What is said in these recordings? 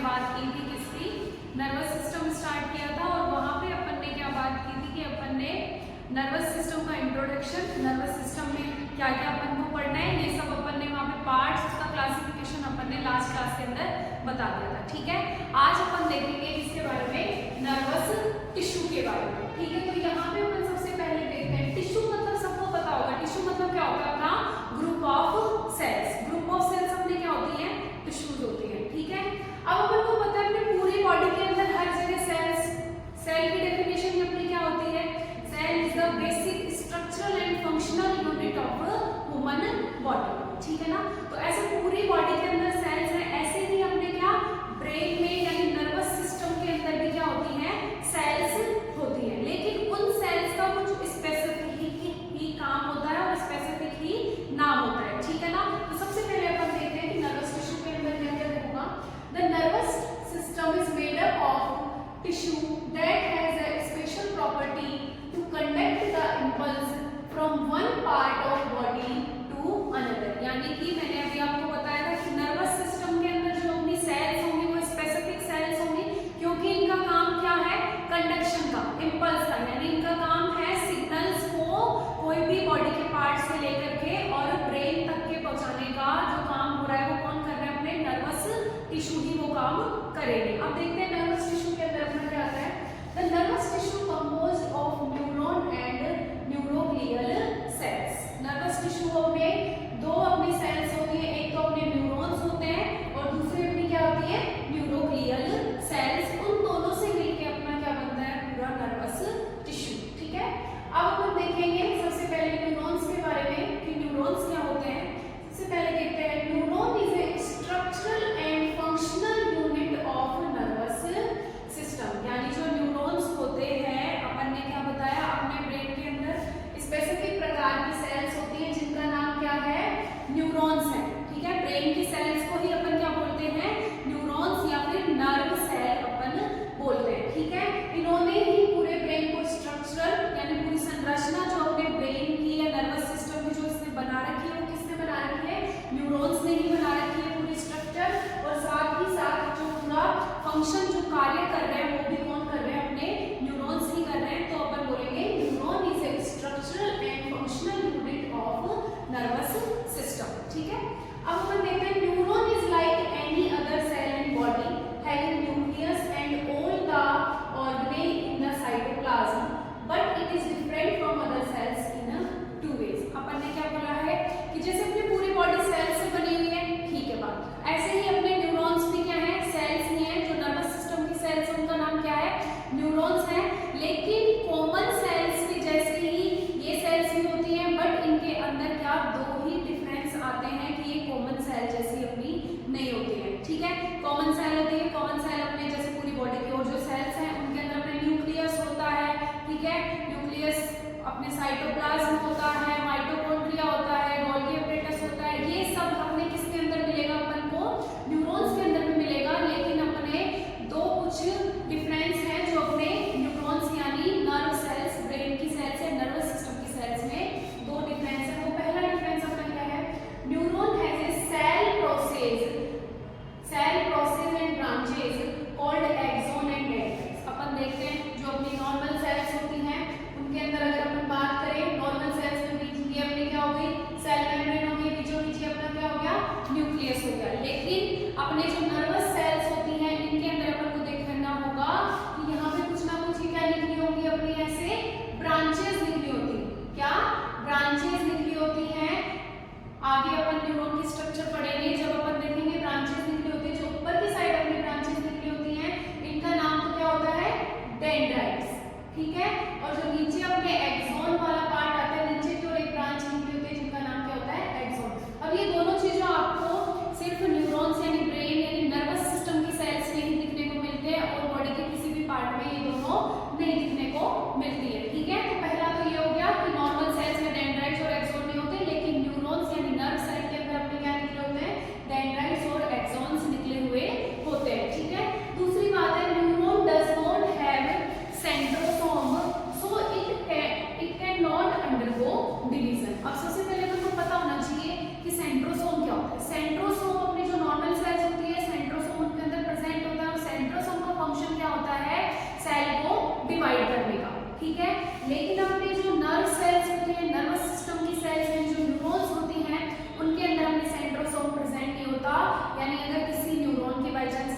बात की थी किसकी, नर्वस सिस्टम स्टार्ट किया था और वहां पे अपन ने क्या बात की थी कि अपन ने नर्वस सिस्टम का इंट्रोडक्शन, नर्वस सिस्टम में क्या क्या अपन को पढ़ना है, ये सब अपन ने वहाँ पे पार्ट्स, उसका क्लासिफिकेशन अपन ने लास्ट क्लास के अंदर बता दिया था। ठीक है, आज अपन देखेंगे इसके बारे में, नर्वस टिश्यू के बारे में। ठीक है, तो यहाँ पे अपन सबसे पहले देखते हैं टिश्यू मतलब सबको पता होगा, टिश्यू मतलब क्या होता है अपना group of cells. Group of cells अपने क्या होती है, टिश्यूज होती है। ठीक है, अब अपन को पता है अपने पूरी बॉडी के अंदर हर जगह सेल्स, सेल की डेफिनेशन अपनी क्या होती है, cell is the basic structural and functional unit of human body. ठीक है ना, तो ऐसे पूरी बॉडी के अंदर सेल्स है, ऐसे ही अपने क्या ब्रेन में यानी नर्वस सिस्टम के अंदर भी क्या होती है, सेल्स होती है, लेकिन उन सेल्स का कुछ स्पेसिफिक ही काम होता है और स्पेसिफिक ही नाम होता है। ठीक है ना, तो सबसे पहले अपन देखते हैं कि नर्वस टिश्यू के अंदर क्या क्या होगा। The nervous system is made up of tissue that has a special property to conduct the impulse from one part of body to another. यानी कि मैंने अभी आपको बताया था कि नर्वस सिस्टम के अंदर जो अपनी सेल्स होंगी वो स्पेसिफिक सेल्स होंगी, क्योंकि इनका काम क्या है, कंडक्शन का, इम्पल्स का, यानी इनका काम है सिग्नल्स को कोई भी बॉडी के पार्ट से लेकर के और ब्रेन तक के पहुंचाने का जो काम हो रहा है वो कौन कर रहा है, अपने नर्वस टिश्यू ही वो काम करेंगे। अब देखते हैं नर्वस टिश्यू के अंदर अपना क्या आता है। The nervous tissue composed of neuron and neuroglial sales. Nervous tissue में दो अपनी सेल्स होती है, एक तो अपने न्यूरॉन्स होते हैं और दूसरी अपनी क्या होती है, न्यूरोग्लियल सेल्स। उन दोनों से मिलकर अपना क्या बनता है, पूरा नर्वस टिश्यू। ठीक है, अब अपन देखेंगे सबसे पहले न्यूरॉन्स के बारे में कि न्यूरॉन्स क्या होते हैं। सबसे पहले देखते हैं, neuron is a structural and functional unit of nervous system. यानी जो न्यूरॉन्स होते हैं, अपन ने क्या बताया, अपने ब्रेन के अंदर स्पेसिफिक प्रकार की सेल्स होती हैं जिनका नाम क्या है, न्यूरॉन्स है। ठीक है, ब्रेन की सेल्स को ही अपन क्या बोलते हैं, न्यूरॉन्स या फिर नर्व सेल अपन बोलते हैं। ठीक है, इन्होंने ही पूरे ब्रेन को स्ट्रक्चरल यानी पूरी संरचना जो अपने ब्रेन की या नर्वस सिस्टम की जो इसने बना रखी है, वो किसने बना रखी है, न्यूरॉन्स ने ही बना रखी है पूरी स्ट्रक्चर, और साथ ही साथ जो पूरा फंक्शन जो कार्य कर रहे हैं वो भी कौन कर रहे हैं, अपने न्यूरॉन्स ही कर रहे हैं। तो अपन बोलेंगे neuron is a structural and functional unit of nervous system. ठीक है, अब अपन देखते हैं, neuron is like any other cell in body having nucleus and all the organelle in the cytoplasm, but it is different from other cells in two ways. अपन ने क्या बोला है कि जैसे अपनी पूरी बॉडी सेल्स से बनी हुई है, ठीक है बात, ऐसे ही अपने न्यूरॉन्स भी क्या है, सेल्स ही है। जो नर्वस सिस्टम की सेल्स है उनका नाम क्या है, न्यूरॉन्स है, लेकिन कॉमन सेल्स की जैसे ही ये सेल्स भी होती हैं, बट इनके अंदर क्या दो ही डिफरेंस आते हैं कि ये कॉमन सेल जैसी अपनी नहीं होती है। ठीक है, कॉमन सेल होती है, कॉमन सेल अपने जैसे पूरी बॉडी की और जो सेल्स हैं उनके अंदर अपने न्यूक्लियस होता है। ठीक है, न्यूक्लियस अपने साइटोप्लाज्म होता है, माइटोकॉन्ड्रिया होता है, गोल्गी एपरेटस होता है, ये सब अपने किसके अंदर मिलेगा, अपन को न्यूरॉन्स के अंदर भी मिलेगा। लेकिन अपने दो कुछ डिफरेंस हैं जो अपने न्यूरॉन्स यानी नर्व सेल्स, ब्रेन की सेल्स है, नर्वस सिस्टम की सेल्स में दो डिफरेंस है। वो पहला डिफरेंस अपना क्या है, neuron has a cell process and branches called axon and dendrites. अपन देखते हैं जो अपनी नॉर्मल सेल्स होती हैं उनके अंदर अगर अपन बात करें, नॉर्मल सेल्स में बीच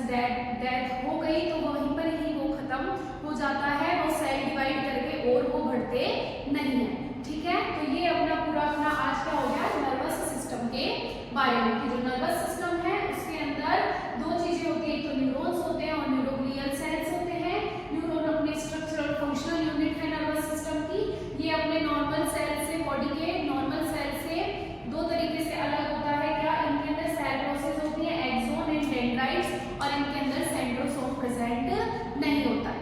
डेथ हो गई तो वहीं पर ही वो खत्म हो जाता है, वो सेल डिवाइड करके और वो बढ़ते नहीं है। ठीक है, तो ये अपना पूरा अपना आज क्या हो गया नर्वस सिस्टम के बारे में कि जो नर्वस सिस्टम है उसके अंदर दो चीजें होती है, एक तो न्यूरॉन्स होते हैं और न्यूरोग्लियल सेल्स होते हैं। न्यूरॉन अपने स्ट्रक्चरल फंक्शनल यूनिट है नर्वस सिस्टम की, ये अपने नॉर्मल सेल से, बॉडी के नॉर्मल सेल से दो तरीके से अलग होता है। क्या इनके अंदर सेल प्रोसेस होती है एक्सोन एंड डेंड्राइट्स, और इनके अंदर सेंट्रोसोम प्रेजेंट नहीं होता।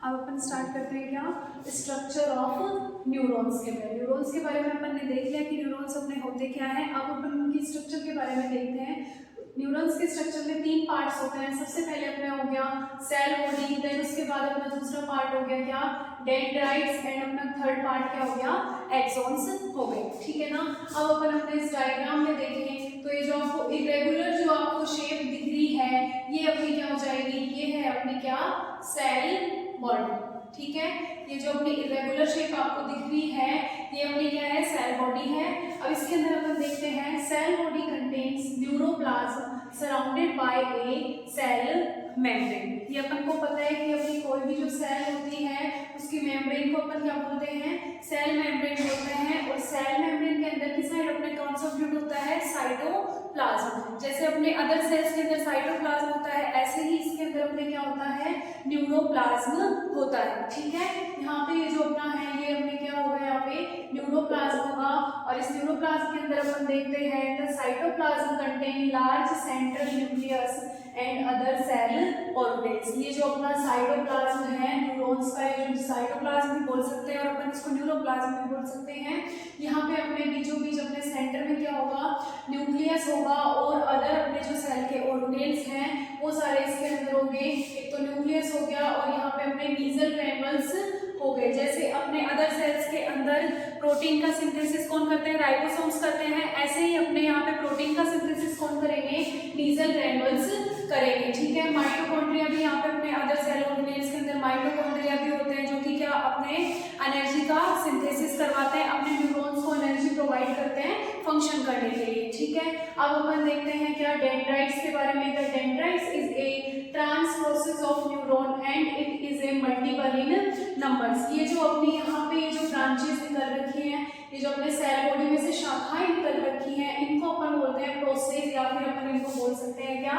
अब अपन स्टार्ट करते हैं क्या स्ट्रक्चर ऑफ न्यूरॉन्स के बारे में। न्यूरॉन्स के बारे में अपन ने देख लिया कि न्यूरॉन्स अपने होते क्या है। अब अपन उनकी स्ट्रक्चर के बारे में देखते हैं। न्यूरॉन्स के स्ट्रक्चर में तीन पार्ट्स होते हैं। सबसे पहले अपना हो गया सेल बॉडी, देन उसके बाद अपना दूसरा पार्ट हो गया क्या डेंड्राइट्स, एंड अपना थर्ड पार्ट क्या हो गया एक्सॉन्स हो गए। ठीक है ना। अब अपन अपने इस डायग्राम में देखें तो ये जो आपको इरेगुलर जो आपको शेप दिख रही है ये अपनी क्या हो जाएगी, ये है अपनी क्या सेल बॉडी। ठीक है, ये जो अपनी इरेगुलर शेप आपको दिख रही है ये अपनी क्या है सेल बॉडी है। अब इसके अंदर अपन देखते हैं cell body contains neuroplasm surrounded by a cell membrane. ये अपन को पता है कि अपनी कोई भी जो सेल होती है उसकी मेम्ब्रेन को अपन क्या बोलते हैं सेल मेम्ब्रेन बोलते हैं। और सेल मेम्ब्रेन के अंदर की साइड अपने कौन सा यूनिट होता है साइटोप्लाज्म। जैसे अपने अदर सेल्स के अंदर साइटोप्लाज्म होता है ऐसे ही इसके अंदर अपने क्या होता है न्यूरोप्लाज्म होता है। ठीक है, यहाँ पे ये जो अपना है ये अपने क्या होगा यहाँ पे न्यूरोप्लाज्म होगा। और इस न्यूरोप्लाज्म के अंदर अपन देखते हैं the cytoplasm contain large central nucleus and other cell organs. ये जो अपना साइटोप्लाज्म है न्यूरॉन्स का, ये जो साइटोप्लाज्म भी बोल सकते हैं और अपन इसको न्यूरोप्लाज्म भी बोल सकते हैं। यहाँ पे अपने बीचों बीच अपने सेंटर में क्या होगा न्यूक्लियस होगा और अदर अपने जो सेल के ऑर्गेन्स हैं वो सारे इसके अंदर होंगे। एक तो न्यूक्लियस हो गया और यहाँ पे अपने नीजल ग्रैन्युल्स हो गए। जैसे अपने अदर सेल्स के अंदर प्रोटीन का सिंथेसिस कौन करते हैं राइबोसोम्स करते हैं, ऐसे ही अपने यहाँ पे प्रोटीन का सिंथेसिस कौन करेंगे नीजल ग्रैन्युल्स करेंगे। ठीक है, माइटोकॉन्ड्रिया भी यहाँ पे अपने अदर सेल ऑर्गेनेल्स के अंदर माइटोकॉन्ड्रिया भी होते हैं जो कि क्या अपने एनर्जी का सिंथेसिस करवाते हैं, अपने न्यूरॉन्स को एनर्जी प्रोवाइड करते हैं फंक्शन करने के लिए। ठीक है, अब अपन देखते हैं क्या डेंड्राइट्स के बारे में। Dendrites is a trans process of neuron and it is a multiple in numbers. ये जो अपनी यहाँ पे ये जो ब्रांचेस निकल रखी हैं, ये जो अपने सेल बॉडी में से शाखाएं निकल रखी हैं, इनको अपन बोलते हैं प्रोसेस या फिर अपन इनको बोल सकते हैं क्या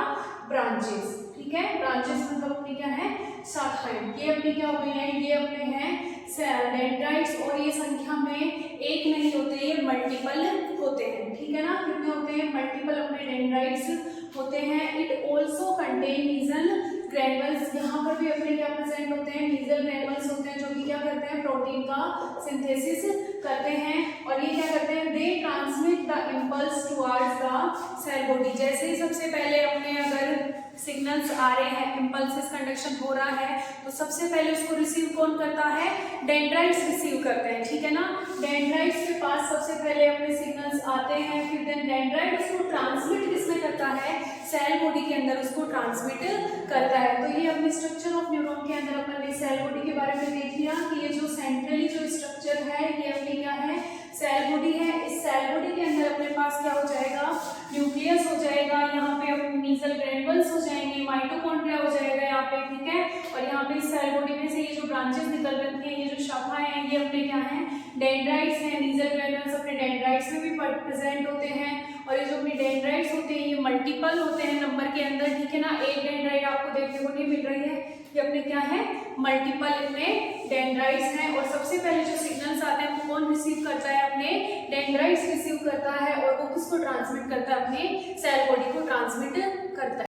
ब्रांचेस। ठीक है, ब्रांचेस मतलब अपनी क्या है शाखाएं। ये अपनी क्या हो गई है ये अपने हैं डेंड्राइट्स और ये संख्या में एक नहीं होते, ये मल्टीपल होते हैं। ठीक है ना, कितने होते हैं मल्टीपल अपने डेंड्राइट्स होते हैं। It also contain nasal ग्रैन्युल्स। यहाँ पर भी अपने क्या प्रेजेंट होते हैं नीजल ग्रैन्युल्स होते हैं जो कि क्या करते हैं प्रोटीन का सिंथेसिस करते हैं। और ये क्या करते हैं they transmit the impulse towards the cell body. जैसे ही सबसे पहले अपने अगर सिग्नल्स आ रहे हैं इम्पल्सिस कंडक्शन हो रहा है तो सबसे पहले उसको रिसीव कौन करता है डेंड्राइट्स रिसीव करते हैं। ठीक है ना, डेंड्राइट्स के पास सबसे पहले अपने सिग्नल्स आते हैं, फिर देन डेंड्राइट उसको ट्रांसमिट किसमें करता है सेल बॉडी के अंदर उसको ट्रांसमिट करता है। तो ये अपने स्ट्रक्चर ऑफ न्यूरॉन के अंदर अपन ने सेल बॉडी के बारे में देख लिया कि ये जो सेंट्रली जो स्ट्रक्चर है ये अपनी क्या है सेल बॉडी है। इस सेल बॉडी के अंदर अपने पास क्या हो जाएगा न्यूक्लियस हो जाएगा, यहाँ पे अपने नीजल ग्रैन्युल्स हो जाएंगे, माइटोकॉन्ड्रिया हो जाएगा यहाँ पे। ठीक है, और यहाँ पे इस सेल बॉडी में से ये जो ब्रांचेस निकल रखी हैं, ये जो शाखाएं हैं ये अपने क्या हैं डेंड्राइट्स हैं। नीजल ग्रैन्युल्स अपने डेंड्राइट्स में भी प्रेजेंट होते हैं और ये जो अपने डेंड्राइट्स होते हैं ये मल्टीपल होते हैं नंबर के अंदर। ठीक है ना, एक डेंड्राइट आपको देखने को नहीं मिल रही है, ये अपने क्या है मल्टीपल इनमें डेंड्राइट्स हैं। और सबसे पहले जो सिग्नल्स आते हैं वो कौन रिसीव करता है अपने डेंड्राइट्स रिसीव करता है और वो किसको ट्रांसमिट करता है अपने सेल बॉडी को ट्रांसमिट करता है।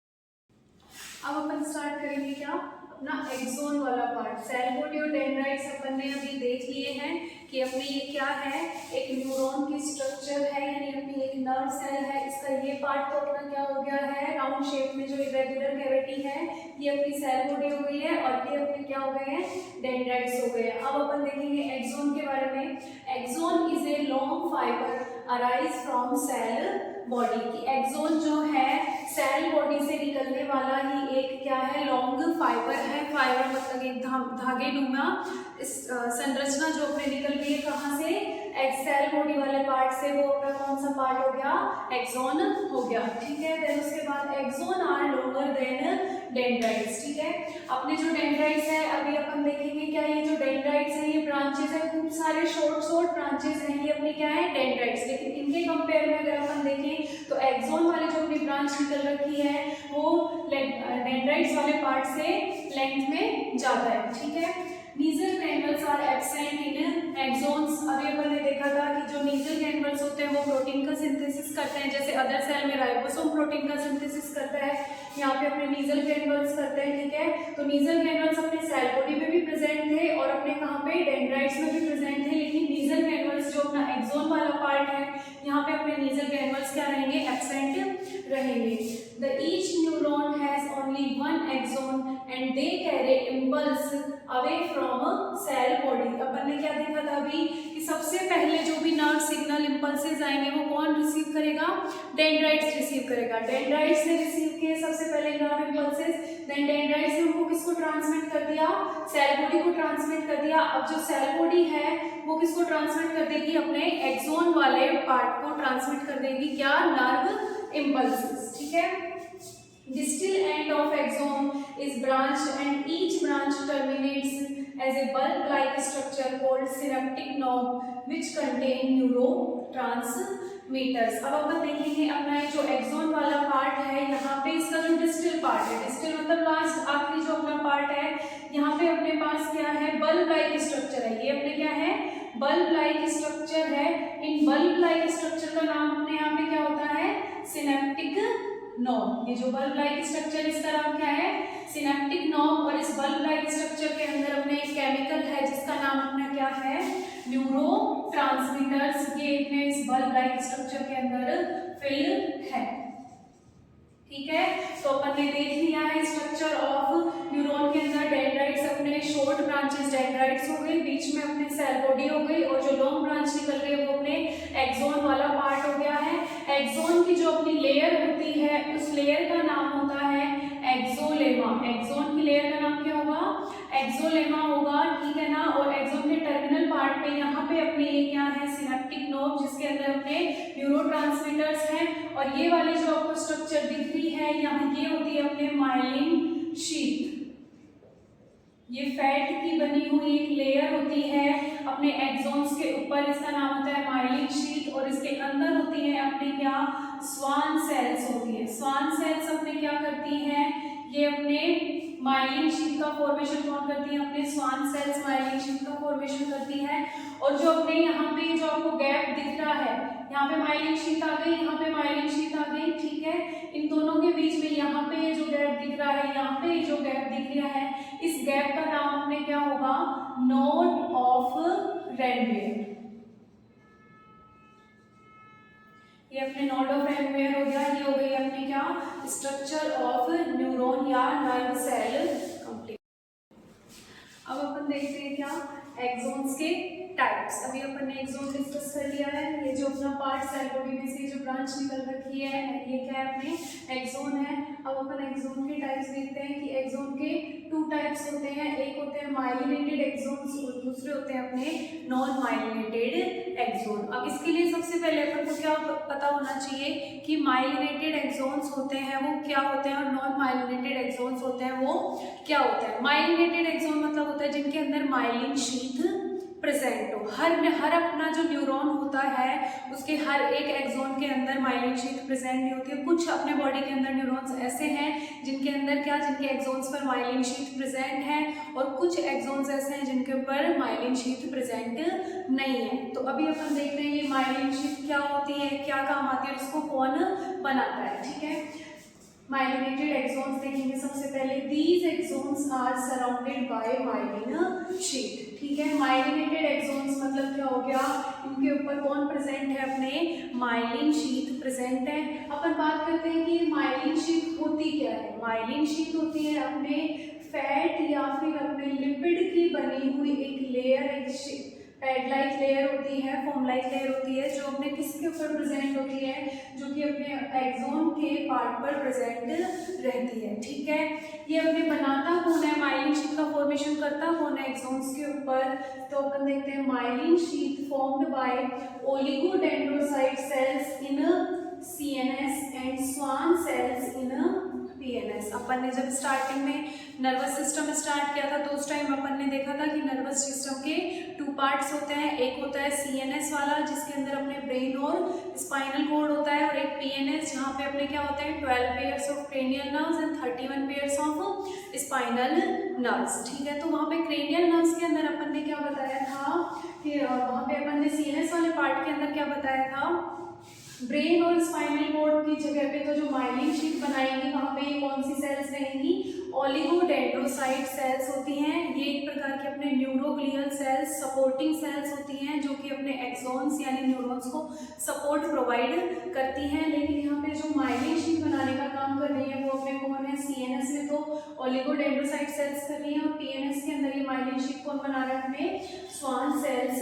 अब अपन स्टार्ट करेंगे क्या अपना एक्सोन वाला पार्ट। सेल बॉडी और डेंड्राइट्स अपन ने अभी देख लिए हैं कि अपने ये क्या है एक न्यूरॉन की स्ट्रक्चर है यानी अपनी एक नर्व सेल है। इसका ये पार्ट तो अपना क्या हो गया है राउंड शेप में जो इरेगुलर कैविटी है ये अपनी सेल बॉडी हो गई है और ये अपने क्या हो गए हैं डेंड्राइट्स हो गए हैं। अब अपन देखेंगे एक्सोन के बारे में। Axon is a long fibre arise from cell body की। एक्सोन जो है सेल बॉडी से निकलने वाला ही एक क्या है लॉन्ग फाइबर है। फाइबर मतलब एक धागे नुमा इस संरचना जो अपने निकल रही है कहाँ से सेल बॉडी वाले पार्ट से वो अपना कौन सा पार्ट हो गया, एक्सोन हो गया, ठीक है। देन उसके बाद axon are longer than dendrites, ठीक है। अपने जो डेंड्राइट्स है अभी अपन देखेंगे क्या, ये जो डेंड्राइट्स है ये ब्रांचेस है, खूब सारे शॉर्ट ब्रांचेस हैं, ये अपने क्या है डेंड्राइट्स। लेकिन इनके कंपेयर में अगर अपन देखें तो एक्सोन वाली जो अपनी ब्रांच निकल रखी है वो डेंड्राइट्स वाले पार्ट से लेंथ में ज्यादा है, ठीक है। Nissl granules are absent in axons. अभी अपन ने देखा था कि जो नीजल ग्रैन्युल्स होते हैं वो प्रोटीन का सिंथेसिस करते हैं, जैसे अदर सेल में राइबोसोम प्रोटीन का सिंथेसिस करता है, यहाँ पे अपने नीजल ग्रैन्युल्स करते हैं, ठीक है। तो नीजल ग्रैन्युल्स अपने सेल बॉडी में भी प्रेजेंट थे और अपने कहाँ पे डेंड्राइट्स में भी प्रेजेंट थे, लेकिन नीजल ग्रैन्युल्स जो अपना एक्सोन वाला पार्ट है यहाँ पे अपने नीजल ग्रैन्युल्स क्या रहेंगे, एब्सेंट रहेंगे। The each neuron has only one axon and they carry impulse away from cell body। अपन ने क्या देखा था अभी कि सबसे पहले जो भी नर्व सिग्नल इंपल्सेस आएंगे वो कौन रिसीव करेगा, डेंड्राइट्स रिसीव करेगा। डेंड्राइट्स ने रिसीव किए सबसे पहले नर्व इंपल्सेस, देन डेंड्राइट्स ने उनको किसको ट्रांसमिट कर दिया, सेल बॉडी को ट्रांसमिट कर दिया। अब जो सेल बॉडी है वो किसको ट्रांसमिट कर देगी, अपने एक्सोन वाले पार्ट को ट्रांसमिट कर देगी, क्या, नर्व impulses, ठीक है। Distal end of axon is branched and each branch terminates as a bulb-like structure called synaptic knob which contain neurotransmitters। अब अपन देखेंगे अपना जो एक्सोन वाला पार्ट है यहाँ पे इसका जो डिस्टल पार्ट है, डिस्टल मतलब लास्ट आखिरी जो अपना पार्ट है, यहाँ पे अपने पास क्या है, बल्ब लाइक स्ट्रक्चर है। ये अपने क्या है, बल्ब लाइक स्ट्रक्चर है। इन बल्ब लाइक स्ट्रक्चर का नाम अपने यहाँ पे क्या होता है, सिनेप्टिक नॉब। ये जो बल्ब लाइक स्ट्रक्चर इसका नाम क्या है, सिनेप्टिक नॉब। और इस बल्ब लाइक स्ट्रक्चर के अंदर अपने एक केमिकल है जिसका नाम अपना क्या है, न्यूरोट्रांसमीटर्स। ये अपने इस बल्ब लाइक स्ट्रक्चर के अंदर फिल है, ठीक है। तो अपन ने देख लिया है स्ट्रक्चर ऑफ न्यूरॉन के अंदर डेंड्राइट्स अपने शॉर्ट ब्रांचेस डेंड्राइट्स हो गए, बीच में अपने सेल बॉडी हो गई, और जो लॉन्ग ब्रांच निकल रही है वो अपने एक्सोन वाला पार्ट हो गया है। एक्सोन की जो अपनी लेयर होती है उस लेयर का नाम होता है एक्सोलेमा। एक्सोन की लेयर का नाम क्या होगा, एक्सोलेमा होगा, ठीक है ना। और एक्सोन के टर्मिनल पार्ट पे यहाँ पे अपने ये क्या है, सिनेप्टिक नोब, जिसके अंदर अपने न्यूरोट्रांसमीटर्स हैं। और ये वाली जो आपको स्ट्रक्चर दिख रही है यहाँ, ये होती है अपने माइलिन शीथ। ये फैट की बनी हुई एक लेयर होती है अपने एक्सोन्स के ऊपर, इसका नाम होता है माइलिन शीथ। और इसके अंदर होती है अपने क्या, स्वान सेल्स होती है। स्वान सेल्स अपने क्या करती हैं, ये अपने माइलिन शीथ का फॉर्मेशन कौन करती है, अपने स्वान सेल्स माइलिन शीथ का फॉर्मेशन करती है। और जो अपने यहाँ पे जो आपको गैप दिख रहा है, यहाँ पे माइलिन शीथ आ गई, यहाँ पे माइलिन शीथ आ गई, ठीक है। इन दोनों के बीच में यहाँ पे जो गैप दिख रहा है, यहाँ पे जो गैप दिख रहा है, इस गैप का नाम अपने क्या होगा, नोड ऑफ रेनवेयर। ये अपने नोड ऑफ रेनवेयर हो गया। ये हो गई अपनी क्या, स्ट्रक्चर ऑफ न्यूरॉन या नर्व सेल कंप्लीट। अब अपन देखते हैं क्या, एक्सोन्स के टाइप्स। अभी अपन ने एक्सोन डिस्कस कर लिया है। ये जो अपना पार्ट सेल बॉडी में से जो ब्रांच निकल रखी है ये क्या है, अपने एक्सोन है। अब अपन एक्सोन के टाइप्स देखते हैं कि एक्सोन के 2 टाइप्स होते हैं, एक होते हैं माइलिनेटेड एक्सोन्स और दूसरे होते हैं अपने नॉन माइलिनेटेड एक्सोन। अब इसके लिए सबसे पहले अपन को क्या पता होना चाहिए कि माइलिनेटेड एक्सोन्स होते हैं वो क्या होते हैं और नॉन माइलिनेटेड एक्सोन्स होते हैं वो क्या होते हैं। माइलिनेटेड एक्सोन मतलब होता है जिनके अंदर माइलिन शीथ प्रेजेंट हो। हर अपना जो न्यूरॉन होता है उसके हर एक एक्सोन के अंदर माइलिन शीथ प्रेजेंट नहीं होती है। कुछ अपने बॉडी के अंदर न्यूरॉन्स ऐसे हैं जिनके अंदर क्या, जिनके एक्सोन्स पर माइलिन शीथ प्रेजेंट है, और कुछ एक्सोन्स ऐसे हैं जिनके ऊपर माइलिन शीथ प्रेजेंट नहीं है। तो अभी अपन देखते हैं ये माइलिन शीथ क्या होती है, क्या काम आती है, इसको कौन बनाता है, ठीक है। माइलिनेटेड एक्सोन्स देखेंगे सबसे पहले। These axons are surrounded by myelin sheath, ठीक है। माइलिनेटेड एक्सोन्स मतलब क्या हो गया, इनके ऊपर कौन प्रेजेंट है, अपने माइलिन शीथ प्रेजेंट है। अपन बात करते हैं कि माइलिन शीथ होती क्या है। माइलिन शीथ होती है अपने फैट या फिर अपने लिपिड की बनी हुई एक लेयर, एक पैड लाइक लेयर होती है, फोम लाइक लेयर होती है, जो अपने किसके ऊपर प्रेजेंट होती है, जो कि अपने एक्सोन के पार्ट पर प्रेजेंट रहती है, ठीक है। ये अपने बनाता कौन है, माइलिन शीट का फॉर्मेशन करता कौन है एक्सॉन्स के ऊपर। तो अपन देखते हैं myelin sheet formed by oligodendrocyte cells in CNS and Schwann cells in PNS। अपन ने जब स्टार्टिंग में नर्वस सिस्टम स्टार्ट किया था तो उस टाइम अपन ने देखा था कि नर्वस सिस्टम के 2 पार्ट्स होते हैं, एक होता है CNS वाला जिसके अंदर अपने ब्रेन और स्पाइनल कॉर्ड होता है, और एक PNS जहाँ पे अपने क्या होते हैं 12 pairs of cranial nerves and 31 pairs of spinal nerves. ठीक है, तो वहाँ पे क्रेनियल नर्व्स के अंदर अपन ने क्या बताया था कि वहाँ पे अपन ने CNS वाले पार्ट के अंदर क्या बताया था, ब्रेन और स्पाइनल कॉर्ड की जगह पे तो जो माइलिन शीट बनाएंगी वहाँ पे ये कौन सी सेल्स रहेंगी, ओलिगोडेंड्रोसाइट सेल्स होती हैं। ये एक प्रकार के अपने न्यूरोग्लियल सेल्स, सपोर्टिंग सेल्स होती हैं जो कि अपने एक्सॉन्स यानी न्यूरॉन्स को सपोर्ट प्रोवाइड करती हैं। लेकिन यहाँ पे जो माइलिन शीट बनाने का काम कर रही है वो अपने कौन है, CNS में तो ओलिगोडेंड्रोसाइट सेल्स कर रही है, और PNS के अंदर ये माइलिन शीट कौन बना रहा है, अपने स्वान सेल्स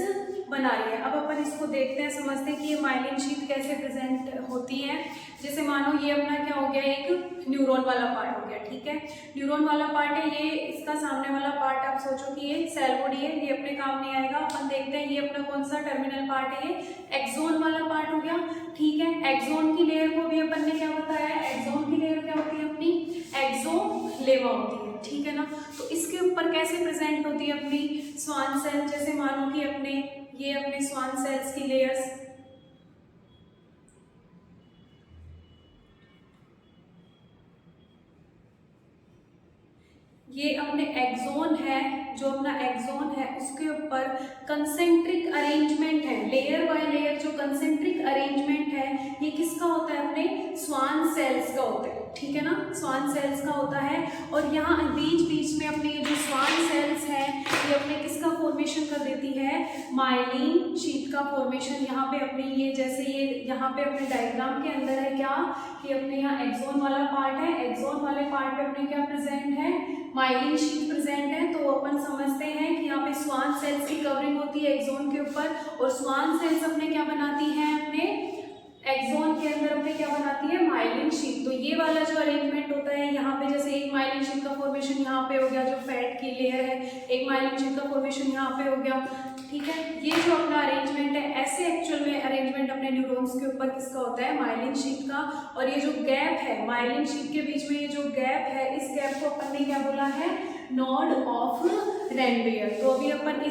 बना रही है। अब अपन इसको देखते हैं, समझते हैं कि ये माइलिन शीट कैसे प्रेजेंट होती है। जैसे मानो ये अपना क्या हो गया, एक न्यूरॉन वाला पार्ट हो गया। ठीक है, न्यूरॉन वाला पार्ट है ये, इसका सामने वाला पार्ट आप सोचो कि ये सेल बॉडी है, ये अपने काम नहीं आएगा। अपन देखते हैं ये अपना कौन सा टर्मिनल पार्ट है, ये एक्सोन वाला पार्ट हो गया। ठीक है, एक्सोन की लेयर को भी अपन ने क्या बताया है, एक्सोन की लेयर क्या होती है अपनी, एक्सोलेमा होती है। ठीक है ना, तो इसके ऊपर कैसे प्रेजेंट होती है अपनी स्वान सेल। जैसे मानो कि ये अपने स्वान सेल्स की लेयर्स, ये अपने एक्सोन है, जो अपना एक्सोन है उसके ऊपर कंसेंट्रिक अरेंजमेंट है, लेयर बाय लेयर जो कंसेंट्रिक अरेंजमेंट है ये किसका होता है, अपने स्वान सेल्स का होता है। ठीक है ना, स्वान सेल्स का होता है। और यहाँ बीच बीच में अपने जो स्वान सेल्स है ये अपने किसका फॉर्मेशन कर देती है, माइलिन शीट का फॉर्मेशन। यहाँ पे अपने ये जैसे ये यहाँ पे अपने डायग्राम के अंदर है क्या कि अपने यहाँ एक्सोन वाला पार्ट है, एक्सोन वाले पार्ट पे अपने क्या प्रेजेंट है, माइलिन शीट प्रेजेंट है। तो अपन समझते हैं कि यहाँ पे स्वान सेल्स की कवरिंग होती है एक्सोन के ऊपर, और स्वान सेल्स अपने क्या बनाती हैं, अपने एक्सोन के अंदर अपने क्या बनाती है, माइलिन शीट। तो ये वाला जो अरेंजमेंट होता है यहाँ पे, जैसे एक माइलिन शीट का फॉर्मेशन यहाँ पे हो गया जो फैट की लेयर है, एक माइलिन शीट का फॉर्मेशन यहाँ पे हो गया। ठीक है, ये जो अपना अरेंजमेंट है, ऐसे एक्चुअल में अरेंजमेंट अपने न्यूरॉन्स के ऊपर किसका होता है, माइलिन शीट का। और ये जो गैप है माइलिन शीट के बीच में, ये जो गैप है, इस गैप को अपन ने क्या बोला है, नोड ऑफ रेनवियर। तो अभी अपन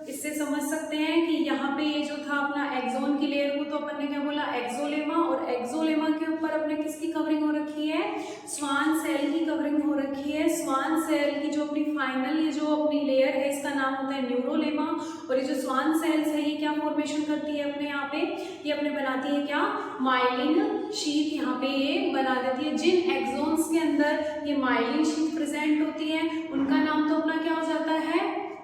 इससे समझ सकते हैं कि यहाँ पे ये जो था अपना एक्सोन की लेयर को तो अपन ने क्या बोला, एक्सोलेमा, और एक्सोलेमा के ऊपर अपने किसकी कवरिंग हो रखी है, स्वान सेल की कवरिंग हो रखी है। स्वान सेल की जो अपनी फाइनल ये जो अपनी लेयर है इसका नाम होता है न्यूरोलेमा। और ये जो स्वान सेल्स है ये क्या फॉर्मेशन करती है अपने यहाँ पे, ये अपने बनाती है क्या, माइलिन शीट यहाँ पे ये बना देती है। जिन एक्सोन्स के अंदर ये माइलिन शीट प्रेजेंट होती है उनका नाम तो अपना क्या हो जाता है,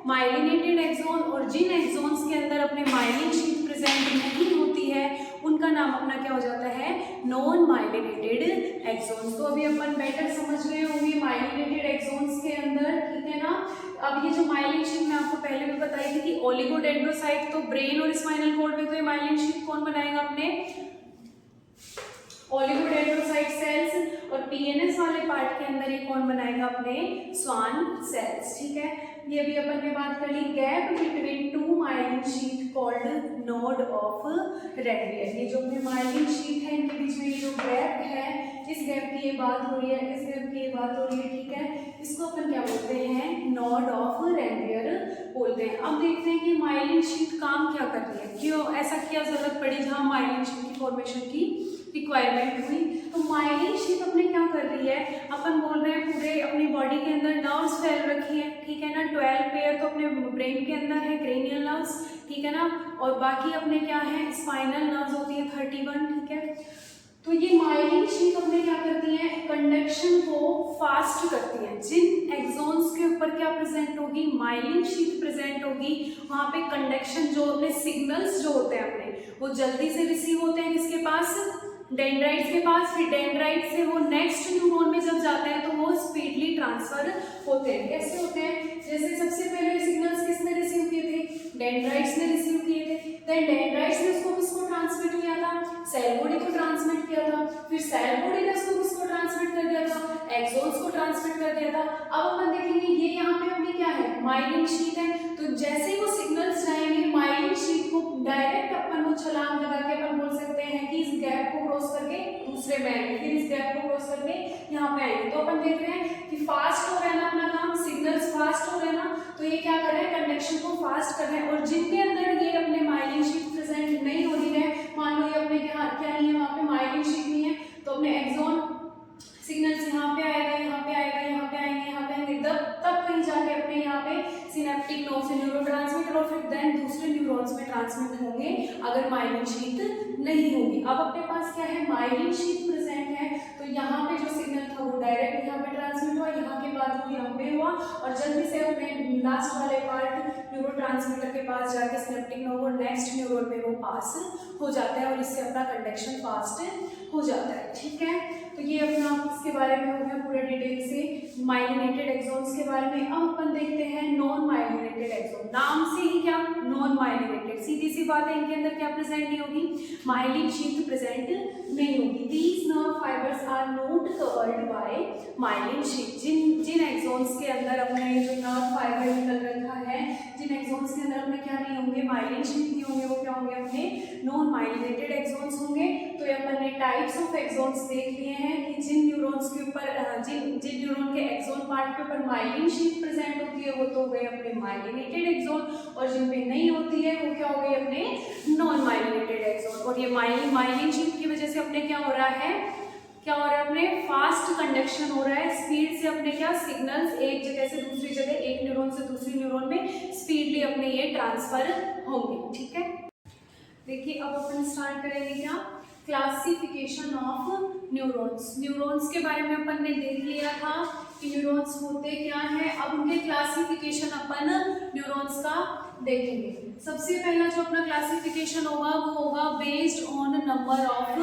माइलिनेटेड एक्सोन। और जिन एक्सोन्स के अंदर अपने माइलिन शीट प्रेजेंट नहीं होती है उनका नाम अपना क्या हो जाता है, नॉन माइलिनेटेड एक्सोन्स। तो अभी अपन बेटर समझ गए होंगे माइलिनेटेड एक्सोन्स के अंदर। ठीक है ना, अब ये जो माइलिन शीट मैं आपको पहले भी बताई थी कि ओलिगोडेंड्रोसाइट, तो ब्रेन और स्पाइनल कॉर्ड में तो ये माइलिन शीट कौन बनाएगा, अपने ओलिगोडेंड्रोसाइट सेल्स। और PNS वाले पार्ट के अंदर ये कौन बनाएगा, अपने स्वान सेल्स। ठीक है, ये भी अपन ने बात कर ली, gap between two myelin sheath called node of Ranvier. ये जो अपने माइलिन शीट है इनके बीच में ये जो गैप है, इस गैप की ये बात हो रही है, इस गैप की ये बात हो रही है। ठीक है, इसको अपन क्या बोलते हैं, नोड ऑफ रेनवियर बोलते हैं। अब देखते हैं कि माइलिन शीट काम क्या कर रही है, क्यों ऐसा क्या जरूरत पड़ी जहाँ माइलिन शीट की फॉर्मेशन की रिक्वायरमेंट हुई। तो माइलिन शीट अपने क्या कर रही है, अपन बोल रहे हैं पूरे अपनी बॉडी के अंदर नर्व्स फैल रखी है। ठीक है ना, 12 पेयर तो अपने ब्रेन के अंदर है, क्रेनियल नर्व्स। ठीक है ना, और बाकी अपने क्या है, स्पाइनल नर्व्स होती है 31। ठीक है, तो ये माइलिन शीट अपने क्या करती है, कंडक्शन को फास्ट करती है। जिन एक्सोन्स के ऊपर क्या प्रेजेंट होगी, माइलिन शीट प्रेजेंट होगी, वहां पे कंडक्शन जो अपने सिग्नल्स जो होते हैं अपने वो जल्दी से रिसीव होते हैं किसके पास, डेंड्राइट्स के पास। फिर डेंड्राइट से वो नेक्स्ट न्यूरॉन में जब जाते हैं तो वो स्पीडली ट्रांसफर होते हैं। कैसे होते हैं, जैसे सबसे पहले सिग्नल्स किसने रिसीव किए थे, डेंड्राइट्स ने रिसीव किए थे। देन डेंड्राइट्स ने उसको किसको ट्रांसमिट किया था, सेल बॉडी को ट्रांसमिट किया था। फिर सेल बॉडी ने उसको किसको ट्रांसमिट कर दिया था, एक्सोन्स को ट्रांसमिट कर दिया था। अब अपन देखेंगे ये यहाँ पे अपनी क्या है, माइलिन शीट है। तो जैसे ही वो सिग्नल्स जाएंगे माइलिन शीट को डायरेक्ट अपन वो छलांग लगा के अपन बोल सकते हैं कि इस गैप को क्रॉस करके दूसरे में आएंगे, फिर इस गैप को क्रॉस करके यहाँ पे आएंगे। तो अपन देख रहे हैं कि फास्ट हो रहा है ना अपना काम, सिग्नल्स फास्ट हो रहे हैं ना, तो ये क्या कर रहे हैं, कंडक्शन को फास्ट कर रहे हैं। और जिनके अंदर ये अपने माइलिन शीट प्रेजेंट नहीं हो रही है, मान लो ये अपने क्या नहीं है, वहाँ पे माइलिन शीट नहीं है, तो अपने एक्सॉन सिग्नल्स यहाँ पे आएगा, यहाँ पे आएगा, यहाँ पे आएंगे, यहाँ पे आएंगे, तब कहीं जाके अपने यहाँ पे सिनेप्टिक नोड से न्यूरोट्रांसमीटर और फिर देन दूसरे न्यूरॉन्स में ट्रांसमिट होंगे अगर माइलिन शीट नहीं होगी। अब अपने पास क्या है, माइलिन शीट प्रेजेंट है, तो यहाँ पे जो सिग्नल था वो डायरेक्ट यहाँ पे ट्रांसमिट हुआ, यहाँ के बाद वो यहाँ पे हुआ और जल्दी से अपने लास्ट वाले पार्ट न्यूरोट्रांसमीटर के पास जाके सिनेप्टिक नोड और नेक्स्ट न्यूरॉन में वो पास हो जाता है और इससे अपना कंडक्शन फास्ट हो जाता है। ठीक है, तो ये अपना इसके बारे में हो गया पूरा डिटेल से माइलिनेटेड एक्सॉन्स के बारे में। अब अपन देखते हैं नॉन माइलिनेटेड एक्सॉन। नाम से ही क्या, नॉन माइलिनेटेड, सीधी सी बात है, इनके अंदर क्या प्रेजेंट नहीं होगी, माइलिन शीट प्रेजेंट नहीं होगी। These nerve fibres are not covered by myelin sheet. जिन एक्सॉन्स के अंदर अपने जो नर्व फाइबर निकल रखा है, जिन एक्सॉन्स के अंदर अपने क्या नहीं होंगे, माइलिन शीट नहीं होंगे, वो क्या होंगे, अपने नॉन माइलिनेटेड एक्सॉन्स होंगे। तो ये अपन ने टाइप्स ऑफ एक्सॉन्स देख लिए हैं कि जिन न्यूरॉन्स के ऊपर जिन न्यूरॉन के एक्सॉन पार्ट के ऊपर माइलिन शीट प्रेजेंट होती है वो तो हो गए अपने माइलिनेटेड एक्सॉन, और जिन पे नहीं होती है वो क्या हो गए, अपने नॉन माइलिनेटेड एक्सॉन। और ये माइलिन शीट की वजह से अपने क्या हो रहा है, अपने फास्ट कंडक्शन हो रहा है, स्पीड से अपने क्या सिग्नल्स एक जगह से दूसरी जगह, एक न्यूरॉन से दूसरी न्यूरॉन में स्पीडली अपने ये ट्रांसफर होंगे। ठीक है, देखिए अब अपन स्टार्ट करेंगे क्या, क्लासिफिकेशन ऑफ न्यूरॉन्स। न्यूरॉन्स के बारे में अपन ने देख लिया था कि न्यूरॉन्स होते क्या हैं। अब उनके क्लासिफिकेशन अपन न्यूरॉन्स का देखेंगे। सबसे पहला जो अपना क्लासिफिकेशन होगा वो होगा based on number of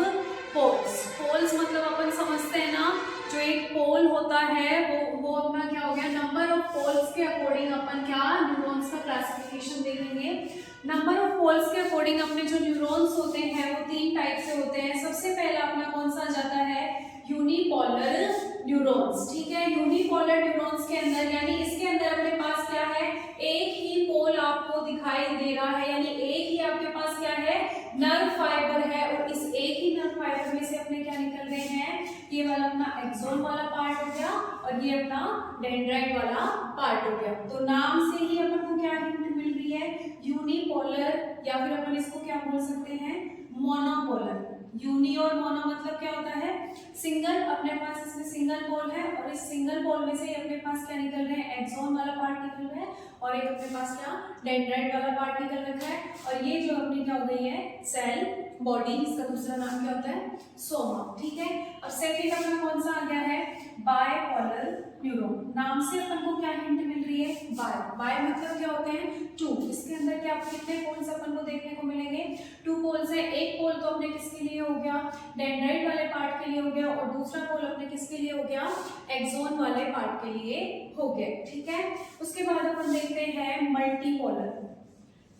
poles. Poles मतलब अपन समझते हैं ना, जो एक पोल होता है वो अपना क्या हो गया, नंबर ऑफ पोल्स के अकॉर्डिंग अपन क्या न्यूरॉन्स का क्लासिफिकेशन देखेंगे। नंबर ऑफ पोल्स के अकॉर्डिंग अपने जो न्यूरॉन्स होते हैं वो तीन टाइप से होते हैं। सबसे पहला अपना कौन सा जाता है, यूनिपोलर न्यूरॉन्स। ठीक है, यूनिपोलर न्यूरॉन्स के अंदर यानी इसके अंदर अपने पास क्या है, एक ही पोल आपको दिखाई दे रहा है, यानी एक ही आपके पास क्या है, नर्व फाइबर है, और इस एक ही नर्व फाइबर में से अपने क्या निकल रहे हैं, ये वाला अपना एक्सोन वाला पार्ट हो गया और ये अपना डेंड्राइट वाला पार्ट हो गया। तो नाम से ही अपन को क्या हिंट मिल रही है, यूनिपोलर, या फिर अपन इसको क्या बोल सकते हैं, मोनोपोलर। यूनी और मोनो मतलब क्या होता है, सिंगल, अपने पास इसमें सिंगल पोल है और इस सिंगल पोल में से अपने पास क्या निकल रहे हैं, एक्सोन वाला पार्ट निकल रहा है और एक अपने पास क्या, डेंड्राइट वाला पार्ट निकल रखा है। और ये जो अपनी क्या हो गई है, सेल बॉडी, इसका दूसरा नाम क्या होता है, सोमा। ठीक है, और सेकेंड अपना कौन सा आ गया है, बायपोलर न्यूरॉन। नाम से अपन को क्या हिंट मिल रही है, बाय मतलब क्या होते हैं, टू। इसके अंदर क्या कितने पोल्स अपन को देखने को मिलेंगे, टू पोल्स है। एक पोल तो अपने किसके लिए हो गया, डेंड्राइट वाले पार्ट के लिए हो गया, और दूसरा पोल अपने किसके लिए हो गया, एक्सोन वाले पार्ट के लिए हो गया। ठीक है, उसके बाद अपन देखते हैं मल्टीपोलर।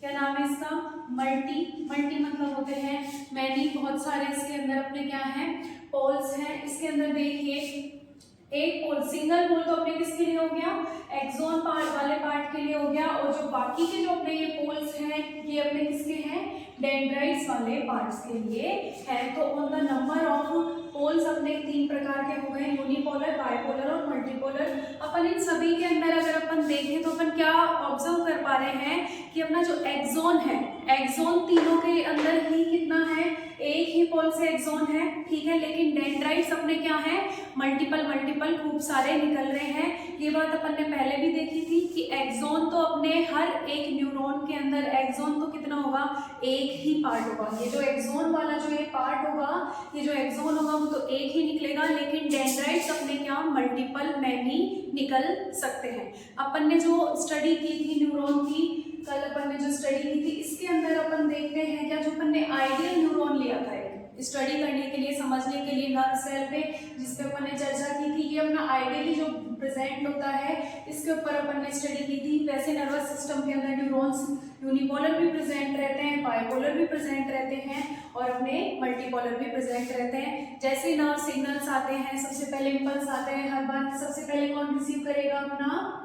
क्या नाम है इसका, मल्टी मतलब होते हैं मैनी, बहुत सारे इसके अंदर अपने क्या है, पोल्स हैं। इसके अंदर देखिए एक पोल, सिंगल पोल तो अपने किसके लिए हो गया, एक्सोन पार्ट वाले पार्ट के लिए हो गया, और जो बाकी के जो अपने ये पोल्स हैं ये अपने किसके हैं, डेंड्राइट्स वाले पार्ट्स के लिए है। तो on the number of poles अपने तीन प्रकार के हो गए, यूनिपोलर, बाइपोलर और मल्टीपोलर। अपन इन सभी के अंदर अगर अपन देखें तो अपन क्या ऑब्जर्व कर पा रहे हैं कि अपना जो एक्सोन है, एक्सोन तीनों के अंदर ही कितना है, एक ही पोल से एक्सोन है। ठीक है, लेकिन डेंड्राइट्स अपने क्या है, मल्टीपल खूब सारे निकल रहे हैं। ये बात अपन ने पहले भी देखी थी कि एक्सोन तो अपने हर एक न्यूरॉन के अंदर एक्सोन तो कितना होगा, एक ही पार्ट होगा। ये जो एक्सोन वाला जो ये पार्ट होगा, ये जो एक्सोन होगा वो तो एक ही निकलेगा, लेकिन डेंड्राइट्स अपने क्या मल्टीपल मैनी निकल सकते हैं। अपन ने जो स्टडी की थी न्यूरॉन की, कल अपन ने जो स्टडी की थी, इसके अंदर अपन देखते हैं क्या, जो अपन ने आइडियल न्यूरॉन लिया था स्टडी करने के लिए, समझने के लिए नर्व सेल पे, जिस पे अपन ने चर्चा की थी, ये अपना आइडियली जो प्रेजेंट होता है इसके ऊपर अपन ने स्टडी की थी। वैसे नर्वस सिस्टम के अंदर न्यूरॉन्स यूनिपोलर भी प्रेजेंट रहते हैं, बाइपोलर भी प्रेजेंट रहते हैं और अपने मल्टीपोलर भी प्रेजेंट रहते हैं। जैसे नर्व सिग्नल्स आते हैं, सबसे पहले इंपल्स आते हैं, हर बार सबसे रिसीव करेगा अपना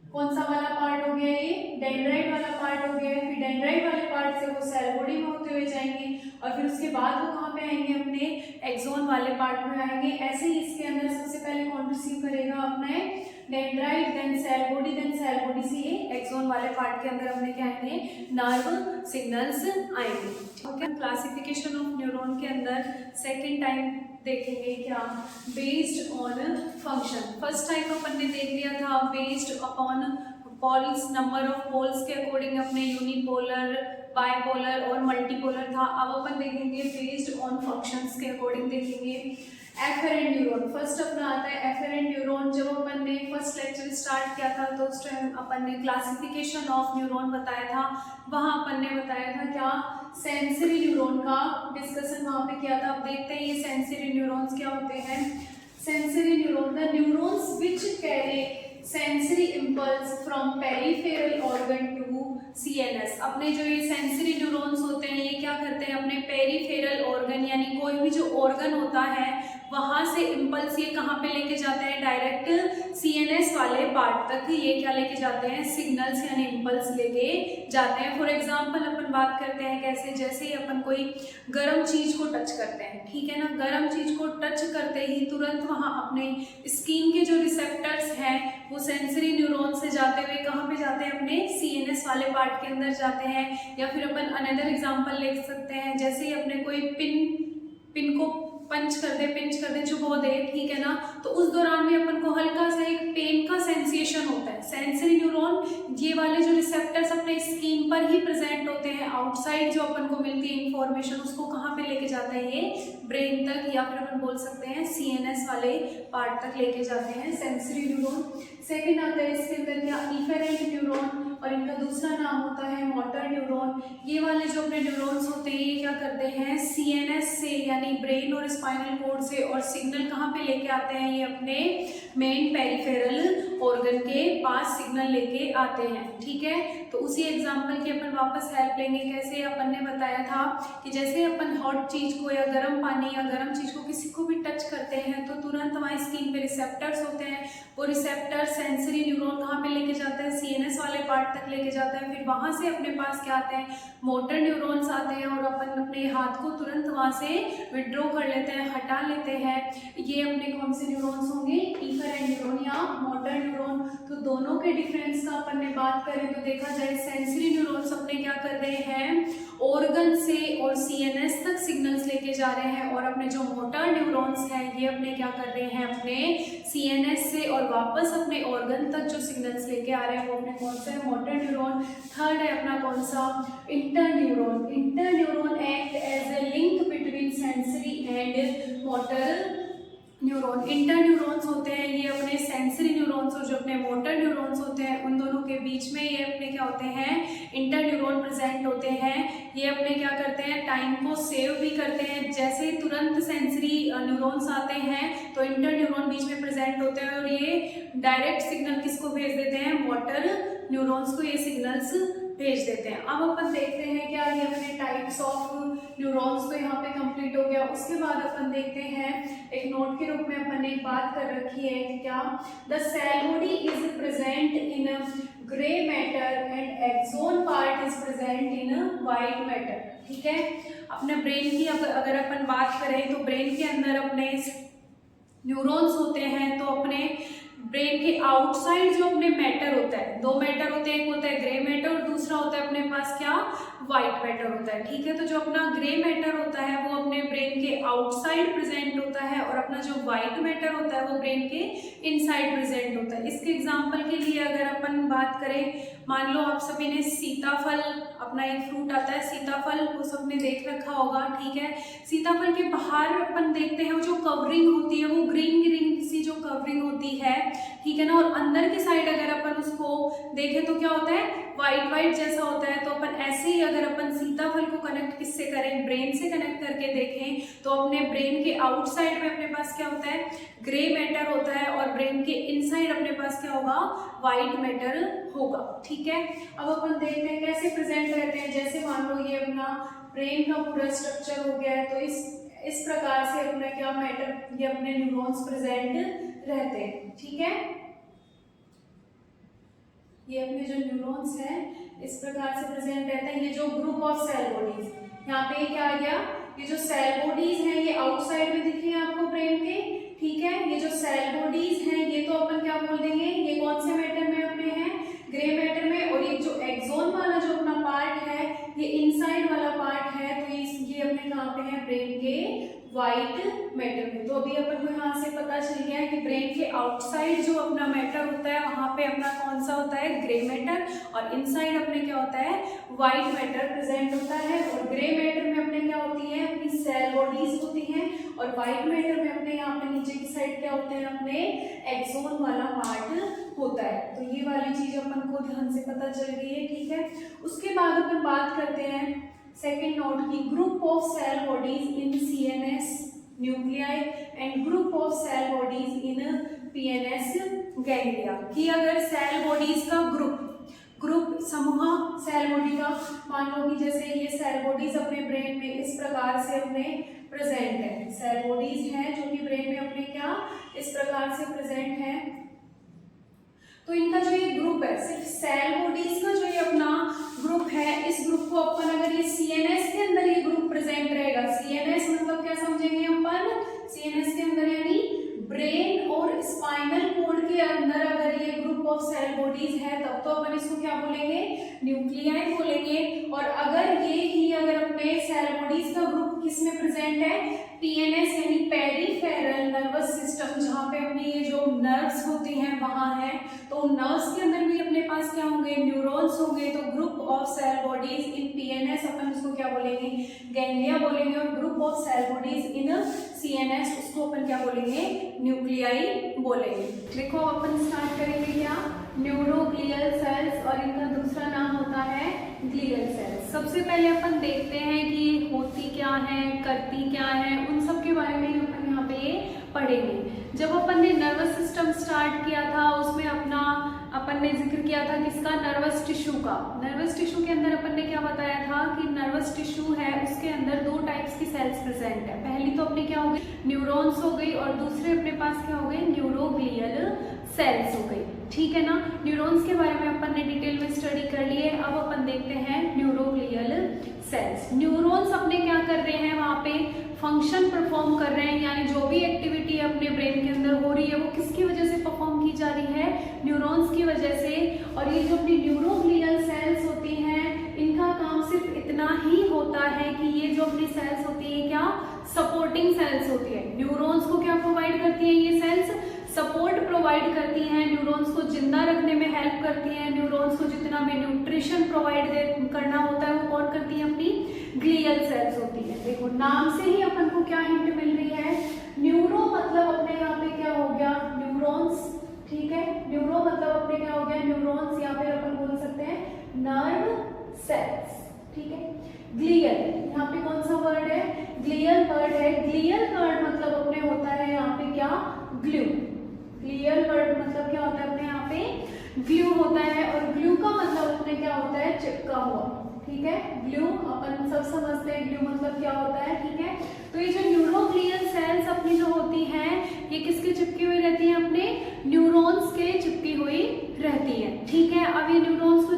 कौन सा वाला पार्ट हो गया, ये डेंड्राइट वाला पार्ट हो गया। फिर डेंड्राइट वाले पार्ट से वो सेल बॉडी में होते हुए जाएंगे और फिर उसके बाद वो कहाँ पे आएंगे, अपने एक्सोन वाले पार्ट में आएंगे। ऐसे ही इसके अंदर सबसे पहले कौन रिसीव करेगा, अपने डेंड्राइट, देन सेल बॉडी से ये एक्सोन वाले पार्ट के अंदर अपने क्या आएंगे, नर्व सिग्नल्स आएंगे। ओके, क्लासिफिकेशन ऑफ न्यूरॉन के अंदर सेकेंड टाइम देखेंगे क्या, based on function. First time अपन ने देख लिया था based upon poles, number of poles के अकॉर्डिंग अपने यूनिपोलर, बाइपोलर और मल्टीपोलर था। अब अपन देखेंगे बेस्ड ऑन फंक्शंस के अकॉर्डिंग देखेंगे। एफेरेंट न्यूरॉन फर्स्ट अपना आता है। एफेरेंट न्यूरॉन जब अपन ने फर्स्ट लेक्चर स्टार्ट किया था तो उस टाइम अपन ने क्लासिफिकेशन ऑफ न्यूरॉन बताया था। वहाँ अपन ने बताया था क्या, सेंसरी न्यूरॉन का डिस्कशन वहाँ पे किया था। अब देखते हैं ये सेंसरी न्यूरॉन्स क्या होते हैं। Sensory neuron, the neurons which carry sensory impulse from peripheral organ to CNS। अपने जो ये सेंसरी न्यूरॉन्स होते हैं ये क्या करते हैं, अपने पेरिफेरल ऑर्गन यानी कोई भी जो ऑर्गन होता है वहाँ से इम्पल्स ये कहाँ पे लेके जाते हैं, डायरेक्ट CNS वाले पार्ट तक ये क्या लेके जाते हैं, सिग्नल्स यानी इम्पल्स लेके जाते हैं। फॉर एग्जांपल अपन बात करते हैं कैसे, जैसे ही अपन कोई गर्म चीज को टच करते हैं, ठीक है ना, गर्म चीज को टच करते ही तुरंत वहाँ अपने स्किन के जो रिसेप्टर्स हैं वो सेंसरी न्यूरॉन से जाते हुए कहाँ पे जाते हैं, अपने CNS वाले पार्ट के अंदर जाते हैं। या फिर अपन अनदर एग्जांपल ले सकते हैं, जैसे ही अपने कोई पिन को पिंच कर दे चुभो दे, ठीक है ना, तो उस दौरान में अपन को हल्का सा एक पेन का सेंसेशन होता है। सेंसरी न्यूरॉन ये वाले जो रिसेप्टर्स अपने स्किन पर ही प्रेजेंट होते हैं, आउटसाइड जो अपन को मिलती है इंफॉर्मेशन उसको कहाँ पे लेके जाते हैं, ये ब्रेन तक, या फिर अपन बोल सकते हैं CNS वाले पार्ट तक लेके जाते हैं सेंसरी न्यूरॉन। सेकेंड आता है इसके अंदर क्या, इफेरेंट न्यूरॉन, और इनका दूसरा नाम होता है मोटर न्यूरॉन। ये वाले जो अपने न्यूरॉन्स होते हैं ये क्या करते हैं, CNS से यानी ब्रेन और स्पाइनल कॉर्ड से, और सिग्नल कहाँ पे लेके आते हैं, ये अपने मेन पेरिफेरल ऑर्गन के पास सिग्नल लेके आते हैं, ठीक है। तो उसी एग्जांपल की अपन वापस हेल्प लेंगे। कैसे, अपन ने बताया था कि जैसे अपन हॉट चीज को या गर्म पानी या गर्म चीज को किसी को भी टच करते हैं तो तुरंत हमारी स्किन पे रिसेप्टर्स होते हैं, वो रिसेप्टर सेंसरी न्यूरॉन कहाँ पे लेके जाता है, CNS वाले पार्ट तक लेके जाता है। फिर वहां से अपने पास क्या आते हैं, मोटर न्यूरॉन्स आते हैं, और अपन अपने हाथ को तुरंत वहां से विड्रॉ कर लेते हैं, हटा लेते हैं। ये अपने कौन से न्यूरॉन्स होंगे, इफेरेंट न्यूरॉन या मोटर न्यूरॉन। तो दोनों के डिफरेंस का अपन ने बात करें तो देखा जाए सेंसरी न्यूरॉन्स अपने क्या कर रहे हैं, ऑर्गन से और CNS तक सिग्नल्स लेके जा रहे हैं, और अपने जो मोटर न्यूरॉन्स हैं ये अपने क्या कर रहे हैं, अपने CNS से और वापस अपने ऑर्गन तक जो सिग्नल्स लेके आ रहे हैं वो अपने कौन सा है, मोटर न्यूरॉन। थर्ड है अपना कौन सा, interneuron. Interneuron act as a link between sensory and motor neuron. Interneurons होते हैं ये अपने सेंसरी न्यूरॉन्स और जो अपने मोटर न्यूरॉन्स होते हैं उन दोनों के बीच में ये अपने क्या होते हैं, इंटरन्यूरॉन प्रेजेंट होते हैं। ये अपने क्या करते हैं, टाइम को सेव भी करते हैं। जैसे तुरंत सेंसरी न्यूरॉन्स आते हैं तो इंटरन्यूरॉन बीच में प्रेजेंट होते हैं और ये डायरेक्ट सिग्नल किसको भेज देते हैं, मोटर न्यूरॉन्स को ये सिग्नल्स भेज देते हैं। अब अपन देखते हैं क्या, ये अपने टाइप्स ऑफ न्यूरॉन्स तो यहाँ पे कंप्लीट हो गया। उसके बाद अपन देखते हैं एक नोट के रूप में अपन ने एक बात कर रखी है कि क्या, the cell body is present in grey matter and axon part is present in white matter, ठीक है। अपने ब्रेन की अगर अपन बात करें तो ब्रेन के अंदर अपने न्यूरॉन्स होते हैं, तो अपने ब्रेन के आउटसाइड जो अपने मैटर होता है, दो मैटर होते हैं, एक होता है ग्रे मैटर और दूसरा होता है अपने पास क्या, व्हाइट मैटर होता है, ठीक है। तो जो अपना ग्रे मैटर होता है वो अपने ब्रेन के आउटसाइड प्रेजेंट होता है, और अपना जो व्हाइट मैटर होता है वो ब्रेन के इनसाइड प्रेजेंट होता है। इसके एग्जांपल के लिए अगर अपन बात करें, मान लो आप सभी ने सीताफल, अपना एक फ्रूट आता है सीताफल, वो सबने देख रखा होगा, ठीक है। सीताफल के बाहर अपन देखते हैं वो जो कवरिंग होती है वो ग्रीन ग्रीन सी जो कवरिंग होती है, ठीक है ना, और अंदर की साइड अगर अपन उसको देखें तो क्या होता है, व्हाइट व्हाइट जैसा होता है। तो अपन ऐसे ही अगर अपन सीताफल को कनेक्ट किससे करें, ब्रेन से कनेक्ट करके देखें तो अपने ब्रेन के आउटसाइड में अपने पास क्या होता है, ग्रे मैटर होता है, और ब्रेन के इनसाइड अपने पास क्या होगा, व्हाइट मैटर होगा, ठीक है। अब अपन देखते हैं कैसे प्रेजेंट रहते हैं। जैसे मान लो ये अपना ब्रेन का पूरा स्ट्रक्चर हो गया है, तो इस प्रकार से अपना क्या मैटर, ये अपने न्यूरॉन्स प्रेजेंट रहते हैं, ठीक है। ये अपने जो न्यूरॉन्स हैं इस प्रकार से प्रेजेंट रहता है। ये जो ग्रुप ऑफ सेल बॉडीज, यहाँ पे क्या आ गया, ये जो सेल बॉडीज हैं ये आउटसाइड में दिख रही है आपको ब्रेन के, ठीक है। ये जो सेल बॉडीज हैं ये तो अपन क्या बोल देंगे, ये कौन से मैटर में अपने हैं, ग्रे मैटर में। और ये जो एक्सोन वाला जो अपना पार्ट है ये इनसाइड वाला पार्ट है, तो ये अपने कहाँ पे है, ब्रेन के व्हाइट मैटर में। तो अभी अपन को यहाँ से पता चल गया है कि ब्रेन के आउटसाइड जो अपना मैटर होता है वहाँ पे अपना कौन सा होता है, ग्रे मैटर, और इनसाइड अपने क्या होता है, व्हाइट मैटर प्रेजेंट होता है। और ग्रे मैटर में अपने क्या होती है, अपनी सेल बॉडीज होती हैं, और व्हाइट मैटर में अपने यहाँ पे नीचे की साइड क्या होते हैं, अपने एक्सोन वाला पार्ट होता है। तो ये वाली चीज अपन को ध्यान से पता चल गई है, ठीक है। उसके बाद अपन बात करते हैं सेकेंड नोट की, group of cell bodies in CNS nuclei and group of cell bodies in PNS ganglia. कि अगर सेल बॉडीज का ग्रुप समूह सेल बॉडी का, मान लो कि जैसे ये सेल बॉडीज अपने ब्रेन में इस प्रकार से अपने प्रेजेंट है, सेल बॉडीज हैं जो कि ब्रेन में अपने क्या इस प्रकार से प्रेजेंट है, तो इनका जो ये ग्रुप है, सिर्फ सेल बॉडीज का जो ये अपना ग्रुप है, इस ग्रुप को अपन अगर ये सीएनएस के अंदर ये ग्रुप प्रेजेंट रहेगा, सीएनएस मतलब क्या समझेंगे अपन, सीएनएस के अंदर यानी ब्रेन और स्पाइनल कॉर्ड के अंदर अगर ये ग्रुप ऑफ सेल बॉडीज है तब तो अपन इसको क्या बोलेंगे, न्यूक्लियाई बोलेंगे। और अगर ये ही अगर अपने सेल बॉडीज का ग्रुप किसमें प्रेजेंट है, पीएनएस यानी पेरिफेरल नर्वस सिस्टम, जहाँ पे अपनी ये जो नर्व्स होती हैं वहां है, तो नर्व्स के अंदर भी अपने पास क्या होंगे, न्यूरॉन्स होंगे। तो group of cell bodies in PNS अपन इसको क्या बोलेंगे, गैंग्लिया बोलेंगे। और group of cell bodies in CNS उसको अपन क्या बोलेंगे, न्यूक्लियाई बोलेंगे। देखो अपन स्टार्ट करेंगे क्या, न्यूरोग्लियल सेल्स, और इनका दूसरा नाम होता है ग्लियल सेल्स। सबसे पहले अपन देखते हैं कि होती क्या है, करती क्या है, उन सब के बारे में अपन यहाँ पे पढ़ेंगे। जब अपन ने नर्वस सिस्टम स्टार्ट किया था उसमें अपन ने जिक्र किया था किसका, नर्वस टिश्यू का। नर्वस टिश्यू के अंदर अपन ने क्या बताया था कि नर्वस टिश्यू है उसके अंदर दो टाइप्स की सेल्स प्रेजेंट है। पहली तो अपनी क्या हो गई, न्यूरॉन्स हो गई, और दूसरे अपने पास क्या हो गए, न्यूरोग्लियल सेल्स हो गई, ठीक है ना। न्यूरॉन्स के बारे में अपन ने डिटेल में स्टडी कर लिए। अब अपन देखते हैं न्यूरोग्लियल सेल्स। न्यूरॉन्स अपने क्या कर रहे हैं, वहां पे फंक्शन परफॉर्म कर रहे हैं, यानी जो भी एक्टिविटी अपने ब्रेन के अंदर हो रही है वो किसकी वजह से परफॉर्म की जा रही है, न्यूरॉन्स की वजह से। और ये जो अपनी न्यूरोग्लियल सेल्स होती हैं इनका काम सिर्फ इतना ही होता है कि ये जो अपनी सेल्स होती है क्या, सपोर्टिंग सेल्स होती है। न्यूरॉन्स को क्या प्रोवाइड करती है ये सेल्स, सपोर्ट प्रोवाइड करती हैं, न्यूरॉन्स को जिंदा रखने में हेल्प करती हैं। न्यूरॉन्स को जितना भी न्यूट्रिशन प्रोवाइड करना होता है वो कौन करती है, अपनी ग्लियल सेल्स होती है। देखो नाम से ही अपन को क्या हिंट मिल रही है, न्यूरो मतलब अपने यहाँ पे क्या हो गया, न्यूरॉन्स, ठीक है। न्यूरो मतलब अपने क्या हो गया, न्यूरॉन्स, या फिर अपन बोल सकते हैं नर्व सेल्स, ठीक है। ग्लियल यहाँ पे कौन सा वर्ड है, ग्लियल वर्ड है। ग्लियल वर्ड मतलब अपने होता है यहाँ पे क्या, ग्लू। ग्लियल वर्ड मतलब क्या होता है अपने यहाँ पे, ग्लू होता है। और ग्लू का मतलब अपने क्या होता है, चिपका हुआ, ठीक है। ग्लू अपन सब समझते हैं ग्लू मतलब क्या होता है, ठीक है। तो ये जो न्यूरोग्लियल सेल्स अपनी जो होती हैं ये किसके चिपकी हुई रहती हैं, अपने न्यूरॉन्स के चिपकी हुई रहती है, ठीक है। अब ये न्यूरॉन्स को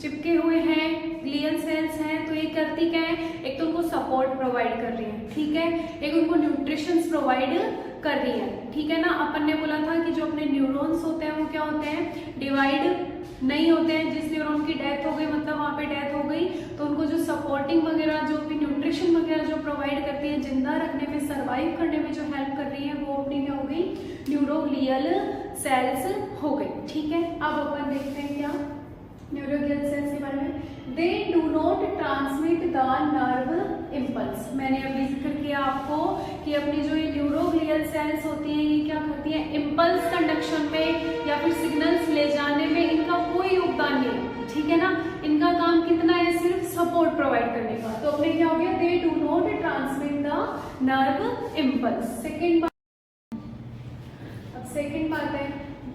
चिपके हुए हैं, ग्लियल सेल्स हैं, तो ये करती क्या है, एक तो उनको सपोर्ट प्रोवाइड कर रही है, ठीक है, एक उनको न्यूट्रिशन प्रोवाइड कर रही है, ठीक है ना। अपन ने बोला था कि जो अपने न्यूरॉन्स होते हैं वो क्या होते हैं, डिवाइड नहीं होते हैं। जिस न्यूरॉन की डेथ हो गई मतलब वहाँ पे डेथ हो गई, तो उनको जो सपोर्टिंग वगैरह जो भी न्यूट्रिशन वगैरह जो प्रोवाइड करती है, जिंदा रखने में, सर्वाइव करने में जो हेल्प कर रही है, वो अपनी क्या हो गई, न्यूरोग्लियल सेल्स हो गई, ठीक है। अब अपन देखते हैं क्या न्यूरोग्लियल सेल्स के बारे में। They do not transmit the nerve impulse. मैंने अभी जिक्र किया आपको कि अपनी जो ये न्यूरोग्लियल सेल्स होती हैं ये क्या करती हैं, इम्पल्स कंडक्शन में या फिर सिग्नल्स ले जाने में इनका कोई योगदान नहीं है, ठीक है ना। इनका काम कितना है, सिर्फ सपोर्ट प्रोवाइड करने का। तो अपने क्या हो गया, they do not transmit the nerve impulse. Second बात है,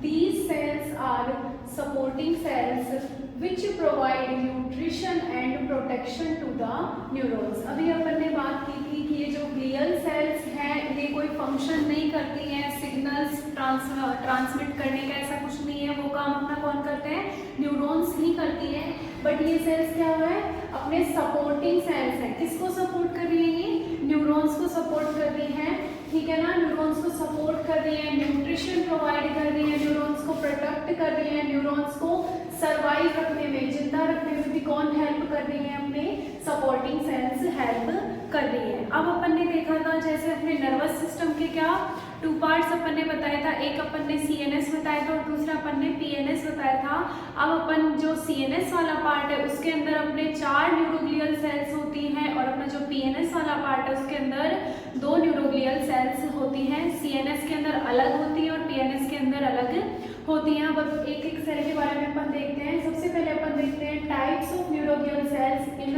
these cells are supporting cells which provide nutrition and protection to the neurons। अभी अपन ने बात की थी कि ये जो ग्लियल सेल्स हैं ये कोई फंक्शन नहीं करती हैं, सिग्नल्स ट्रांसमिट करने का ऐसा कुछ नहीं है, वो काम अपना कौन करते हैं, न्यूरॉन्स ही करती है। बट ये सेल्स क्या है, अपने सपोर्टिंग सेल्स हैं। किसको सपोर्ट कर रही है ये, न्यूरॉन्स को सपोर्ट कर रही है, ठीक है ना, न्यूरॉन्स को सपोर्ट कर रही है, न्यूट्रिशन प्रोवाइड कर रही है, न्यूरॉन्स को प्रोटेक्ट कर रही है, न्यूरॉन्स को सर्वाइव रखने में, जिंदा रखने में भी कौन हेल्प कर रही है, अपने सपोर्टिंग सेल्स हेल्प कर रही है। अब अपन ने देखा था जैसे अपने नर्वस सिस्टम के क्या 2 पार्ट्स अपन ने बताया था, एक अपन ने CNS बताया था और दूसरा अपन ने PNS बताया था। अब अपन जो CNS वाला पार्ट है उसके अंदर अपने 4 न्यूरोग्लियल सेल्स होती हैं और अपना जो PNS वाला पार्ट है उसके अंदर 2 न्यूरोग्लियल सेल्स होती हैं। CNS के अंदर अलग होती है और PNS के अंदर अलग होती हैं। अब एक एक सेल के बारे में अपन देखते हैं। सबसे पहले अपन देखते हैं types of neuroglial sales in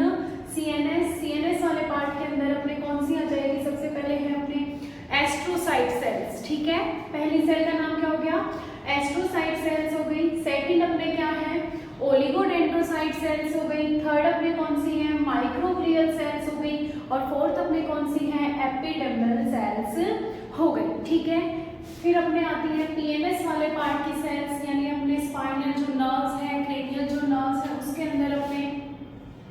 CNS। CNS वाले पार्ट के अंदर अपने कौन सी आ जाएगी, सबसे पहले है अपने एस्ट्रोसाइट सेल्स, ठीक है। पहली सेल का नाम क्या हो गया, एस्ट्रोसाइट सेल्स हो गई। सेकंड अपने क्या है, ओलिगोडेंड्रोसाइट सेल्स हो गई। थर्ड अपने कौन सी है, माइक्रोग्लियल सेल्स हो गई। और फोर्थ अपने कौन सी है, एपिडेर्मल सेल्स हो गई, ठीक है। फिर अपने आती है PNS वाले पार्ट की सेल्स, यानी अपने स्पाइनल जो नर्व्स हैं, क्रेनियल जो नर्व्स हैं, उसके अंदर अपने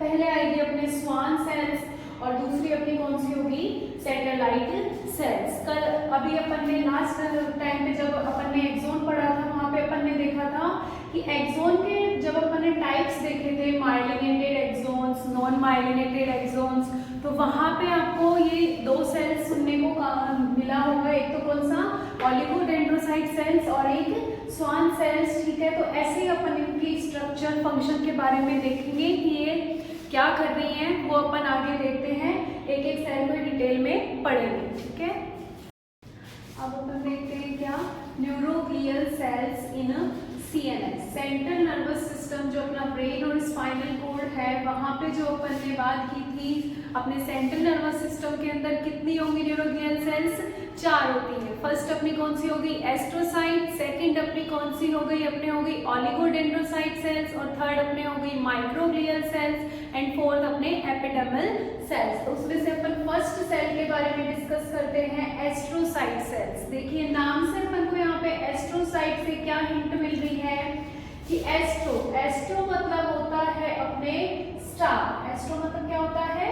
पहले आएगी अपने स्वान सेल्स और दूसरी अपनी कौन सी होगी, सैटेलाइट सेल्स। कल अभी अपन ने लास्ट टाइम पे जब अपन ने एक्सोन पढ़ा था वहाँ पे अपन ने देखा था कि एक्सोन के जब अपन ने टाइप्स देखे थे, myelinated exons, non myelinated exons, तो वहाँ पे आपको ये 2 सेल्स सुनने को मिला होगा, एक तो कौन सा, ओलिगोडेंड्रोसाइट सेल्स और एक स्वान सेल्स, ठीक है। तो ऐसे ही अपन इनकी स्ट्रक्चर फंक्शन के बारे में देखेंगे कि ये क्या कर रही हैं, वो अपन आगे देखते हैं, एक एक सेल को डिटेल में पढ़ेंगे, ठीक है। अब अपन देखते हैं क्या, neuroglial sales in CNS, central nervous system, जो अपना ब्रेन और स्पाइनल कॉर्ड है, वहाँ पे जो अपन ने बात की थी, अपने सेंट्रल नर्वस सिस्टम के अंदर कितनी होंगी न्यूरोग्लियल सेल्स, 4 होती है। फर्स्ट अपनी कौन सी होगी, एस्ट्रोसाइट। सेकंड अपनी कौन सी हो गई, अपने हो गई ओलिगोडेंड्रोसाइट सेल्स। और थर्ड अपने हो गई माइक्रोग्लियल सेल्स एंड फोर्थ अपने एपिडर्मल सेल्स। तो उसमें से अपन फर्स्ट सेल के बारे में डिस्कस करते हैं, एस्ट्रोसाइट सेल्स। देखिए नाम से अपन को यहाँ पे एस्ट्रोसाइट से क्या हिंट मिल रही है कि एस्ट्रो मतलब होता है अपने स्टार। एस्ट्रो मतलब क्या होता है,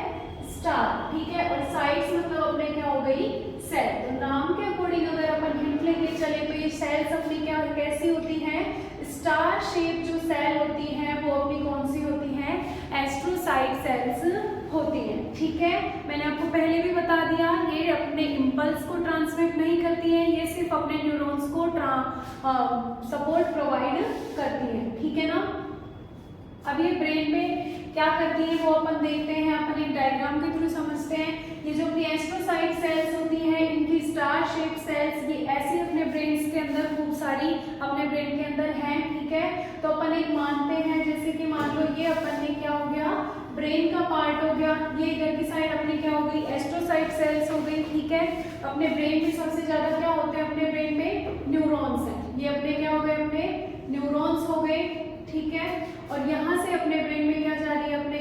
स्टार, ठीक है। और साइट्स मतलब अपने क्या हो गई, सेल। तो नाम के अकॉर्डिंग अगर अपन हिंट लेके चले तो ये सेल्स अपनी क्या कैसी होती हैं, स्टार शेप जो सेल होती हैं वो अपनी कौन सी होती हैं, एस्ट्रोसाइट सेल्स होती हैं, ठीक है। मैंने आपको पहले भी बता दिया, ये अपने इम्पल्स को ट्रांसमिट नहीं करती है, ये सिर्फ अपने न्यूरॉन्स को सपोर्ट प्रोवाइड करती है, ठीक है ना। अब ये ब्रेन में क्या करती है वो अपन देखते हैं, अपन एक डायग्राम के थ्रू समझते हैं। ये जो अपनी एस्ट्रोसाइट सेल्स होती हैं, इनकी स्टार शेप सेल्स ये ऐसे अपने ब्रेन के अंदर खूब सारी अपने ब्रेन के अंदर हैं, ठीक है। तो अपन एक मानते हैं, जैसे कि मान लो ये अपन ने क्या हो गया, ब्रेन का पार्ट हो गया, ये इधर की साइड अपनी क्या हो गई, एस्ट्रोसाइट सेल्स हो गई, ठीक है। अपने ब्रेन में सबसे ज्यादा क्या होते हैं, अपने ब्रेन में न्यूरॉन्स हैं, ये अपने क्या हो गए, अपने न्यूरॉन्स हो गए, ठीक है। और यहाँ से अपने ब्रेन में क्या जा रही है, अपने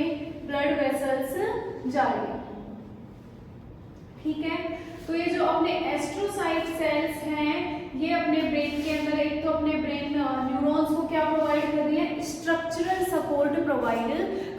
ब्लड वेसल्स जा रही है, ठीक है। तो ये जो अपने एस्ट्रोसाइट सेल्स हैं ये अपने ब्रेन के अंदर एक तो अपने ब्रेन न्यूरॉन्स को क्या प्रोवाइड कर रही है, स्ट्रक्चरल सपोर्ट प्रोवाइड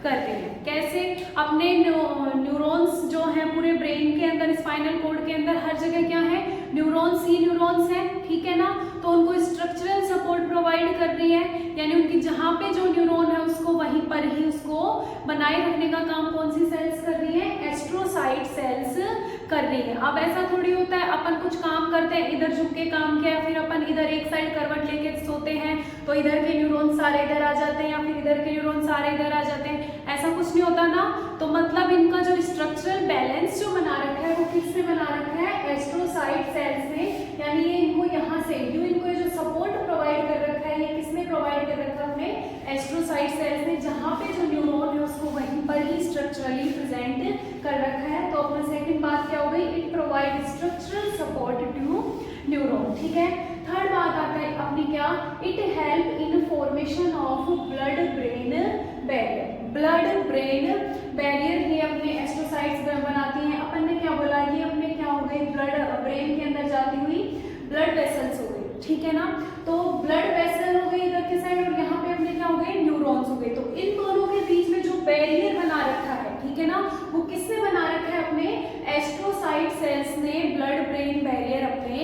कर रही है। कैसे, अपने न्यूरॉन्स जो हैं पूरे ब्रेन के अंदर, स्पाइनल कॉर्ड के अंदर हर जगह क्या है, न्यूरॉन्स ही न्यूरॉन्स हैं, ठीक है ना। तो उनको स्ट्रक्चरल सपोर्ट प्रोवाइड कर रही है, यानी उनकी जहाँ पे जो न्यूरॉन है उसको वहीं पर ही उसको बनाए रखने का काम कौन सी सेल्स कर रही है, एस्ट्रोसाइट सेल्स कर रही है। अब ऐसा थोड़ी होता है अपन कुछ काम करते हैं, इधर झुक के काम किया, फिर अपन इधर एक साइड करवट लेके सोते हैं तो इधर के न्यूरॉन सारे इधर आ जाते हैं या फिर इधर के न्यूरॉन सारे इधर आ जाते हैं, ऐसा कुछ नहीं होता ना। तो मतलब इनका जो स्ट्रक्चरल बैलेंस जो बना रखा है वो किसने बना रखा है, एस्ट्रोसाइट सेल्स ने, यानी ये इनको यहाँ से इनको जो सपोर्ट प्रोवाइड कर रखा है ये किसने प्रोवाइड कर रखा है, अपने एस्ट्रोसाइट सेल्स ने, जहाँ पे जो न्यूरॉन है उसको वहीं पर ही स्ट्रक्चरली प्रेजेंट कर रखा है। तो अपना सेकंड बात क्या हो गई, it provide structural support to neuron, ठीक है। थर्ड बात आता है अपनी क्या, it help in formation of blood brain barrier. Blood brain barrier ये अपने एस्ट्रोसाइट्स बनाती हैं। अपन ने क्या बोला, ये अपने क्या हो गई, ब्लड ब्रेन के अंदर जाती हुई ब्लड वेसल्स हो गई, ठीक है ना। तो ब्लड वेसल हो गई इधर के साइड, और यहाँ पे अपने क्या हो गए, न्यूरॉन्स हो गए। तो इन दोनों के बीच में जो बैरियर बना रखा है, ठीक है ना, वो किसने बना रखा है, अपने एस्ट्रोसाइट सेल्स ने ब्लड ब्रेन बैरियर अपने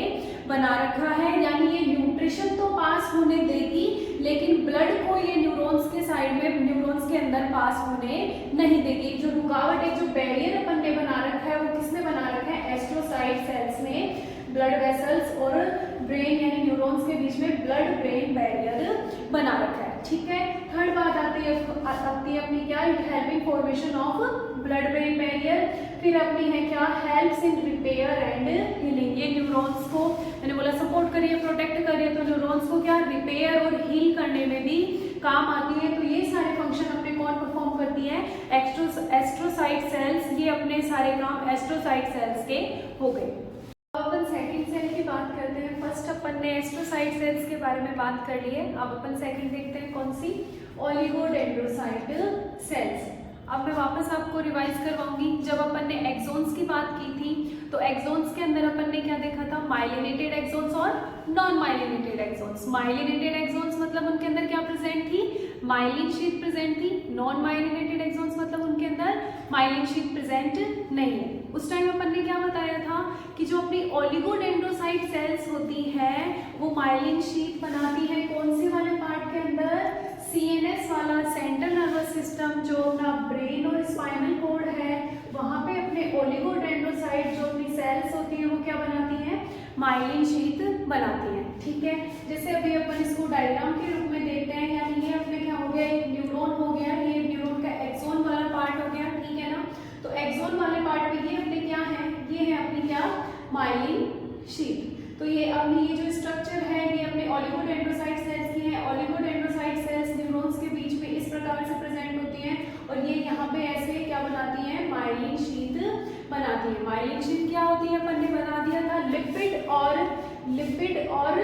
बना रखा है। यानी ये न्यूट्रिशन तो पास होने देगी, लेकिन ब्लड को ये न्यूरॉन्स के साइड में, न्यूरॉन्स के अंदर पास होने नहीं देगी। जो रुकावट है, जो बैरियर अपन ने बना रखा है, वो किसने बना रखा है, एस्ट्रोसाइट सेल्स ने ब्लड वेसल्स और ब्रेन यानी न्यूरॉन्स के बीच में ब्लड ब्रेन बैरियर बना रखा है, ठीक है। थर्ड बात आती है अपनी क्या, it helping formation of blood brain barrier. फिर अपनी है क्या, helps in repair and healing. ये न्यूरॉन्स को मैंने बोला सपोर्ट करिए, प्रोटेक्ट करिए, तो न्यूरॉन्स को क्या रिपेयर और हील करने में भी काम आती है। तो ये सारे फंक्शन अपने कौन परफॉर्म करती है, एस्ट्रोसाइट सेल्स। ये अपने सारे काम एस्ट्रोसाइट सेल्स के हो गए। अपन सेकंड सेल की बात करते हैं। फर्स्ट अपन ने एस्ट्रोसाइट सेल्स के बारे में बात कर ली है। अब अपन सेकंड देखते हैं कौन सी, ओलिगोडेंड्रोसाइट सेल्स। अब मैं वापस आपको रिवाइज करवाऊंगी। जब अपन ने एक्सोन्स की बात की थी, तो एक्सोन्स के अंदर अपन ने क्या देखा था, माइलिनेटेड एक्सोन्स और non myelinated exons. Myelinated exons मतलब उनके अंदर क्या प्रेजेंट थी, माइलिन शीट प्रेजेंट थी। नॉन माइलिनेटेड एक्सोन्स मतलब उनके अंदर माइलिन शीट प्रेजेंट नहीं है। उस टाइम अपन ने क्या बताया था कि जो अपनी ओलिगोडेंड्रोसाइट सेल्स होती है वो माइलिन शीट बनाती है कौन से वाले पार्ट के अंदर, सीएनएस वाला, सेंट्रल नर्वस सिस्टम, जो अपना ब्रेन और स्पाइनल कॉर्ड है, वहां पे अपने ओलिगोडेंड्रोसाइट जो अपनी सेल्स होती है वो क्या बनाती है, माइलिन शीट बनाती है, ठीक है। जैसे अभी अपन इसको डायग्राम के रूप में देखते हैं, यानी ये अपने क्या हो गया, एक न्यूरॉन हो गया, ये न्यूरॉन का एक्सोन वाला पार्ट हो गया, ठीक है ना। तो एक्सोन वाले पार्ट में ये अपने क्या है, ये है अपनी क्या, माइलिन शीट। तो ये अपनी ये जो स्ट्रक्चर है ये अपने ओलिगोडेंड्रोसाइट सेल्स की है। ओलिगोडेंड्रोसाइट सेल्स न्यूरॉन्स के बीच में इस प्रकार से प्रेजेंट होती हैं, और ये यहाँ पे ऐसे क्या बनाती हैं, माइलिन शीट बनाती है। माइलिन शीट क्या होती है, अपन ने बता दिया था, लिपिड और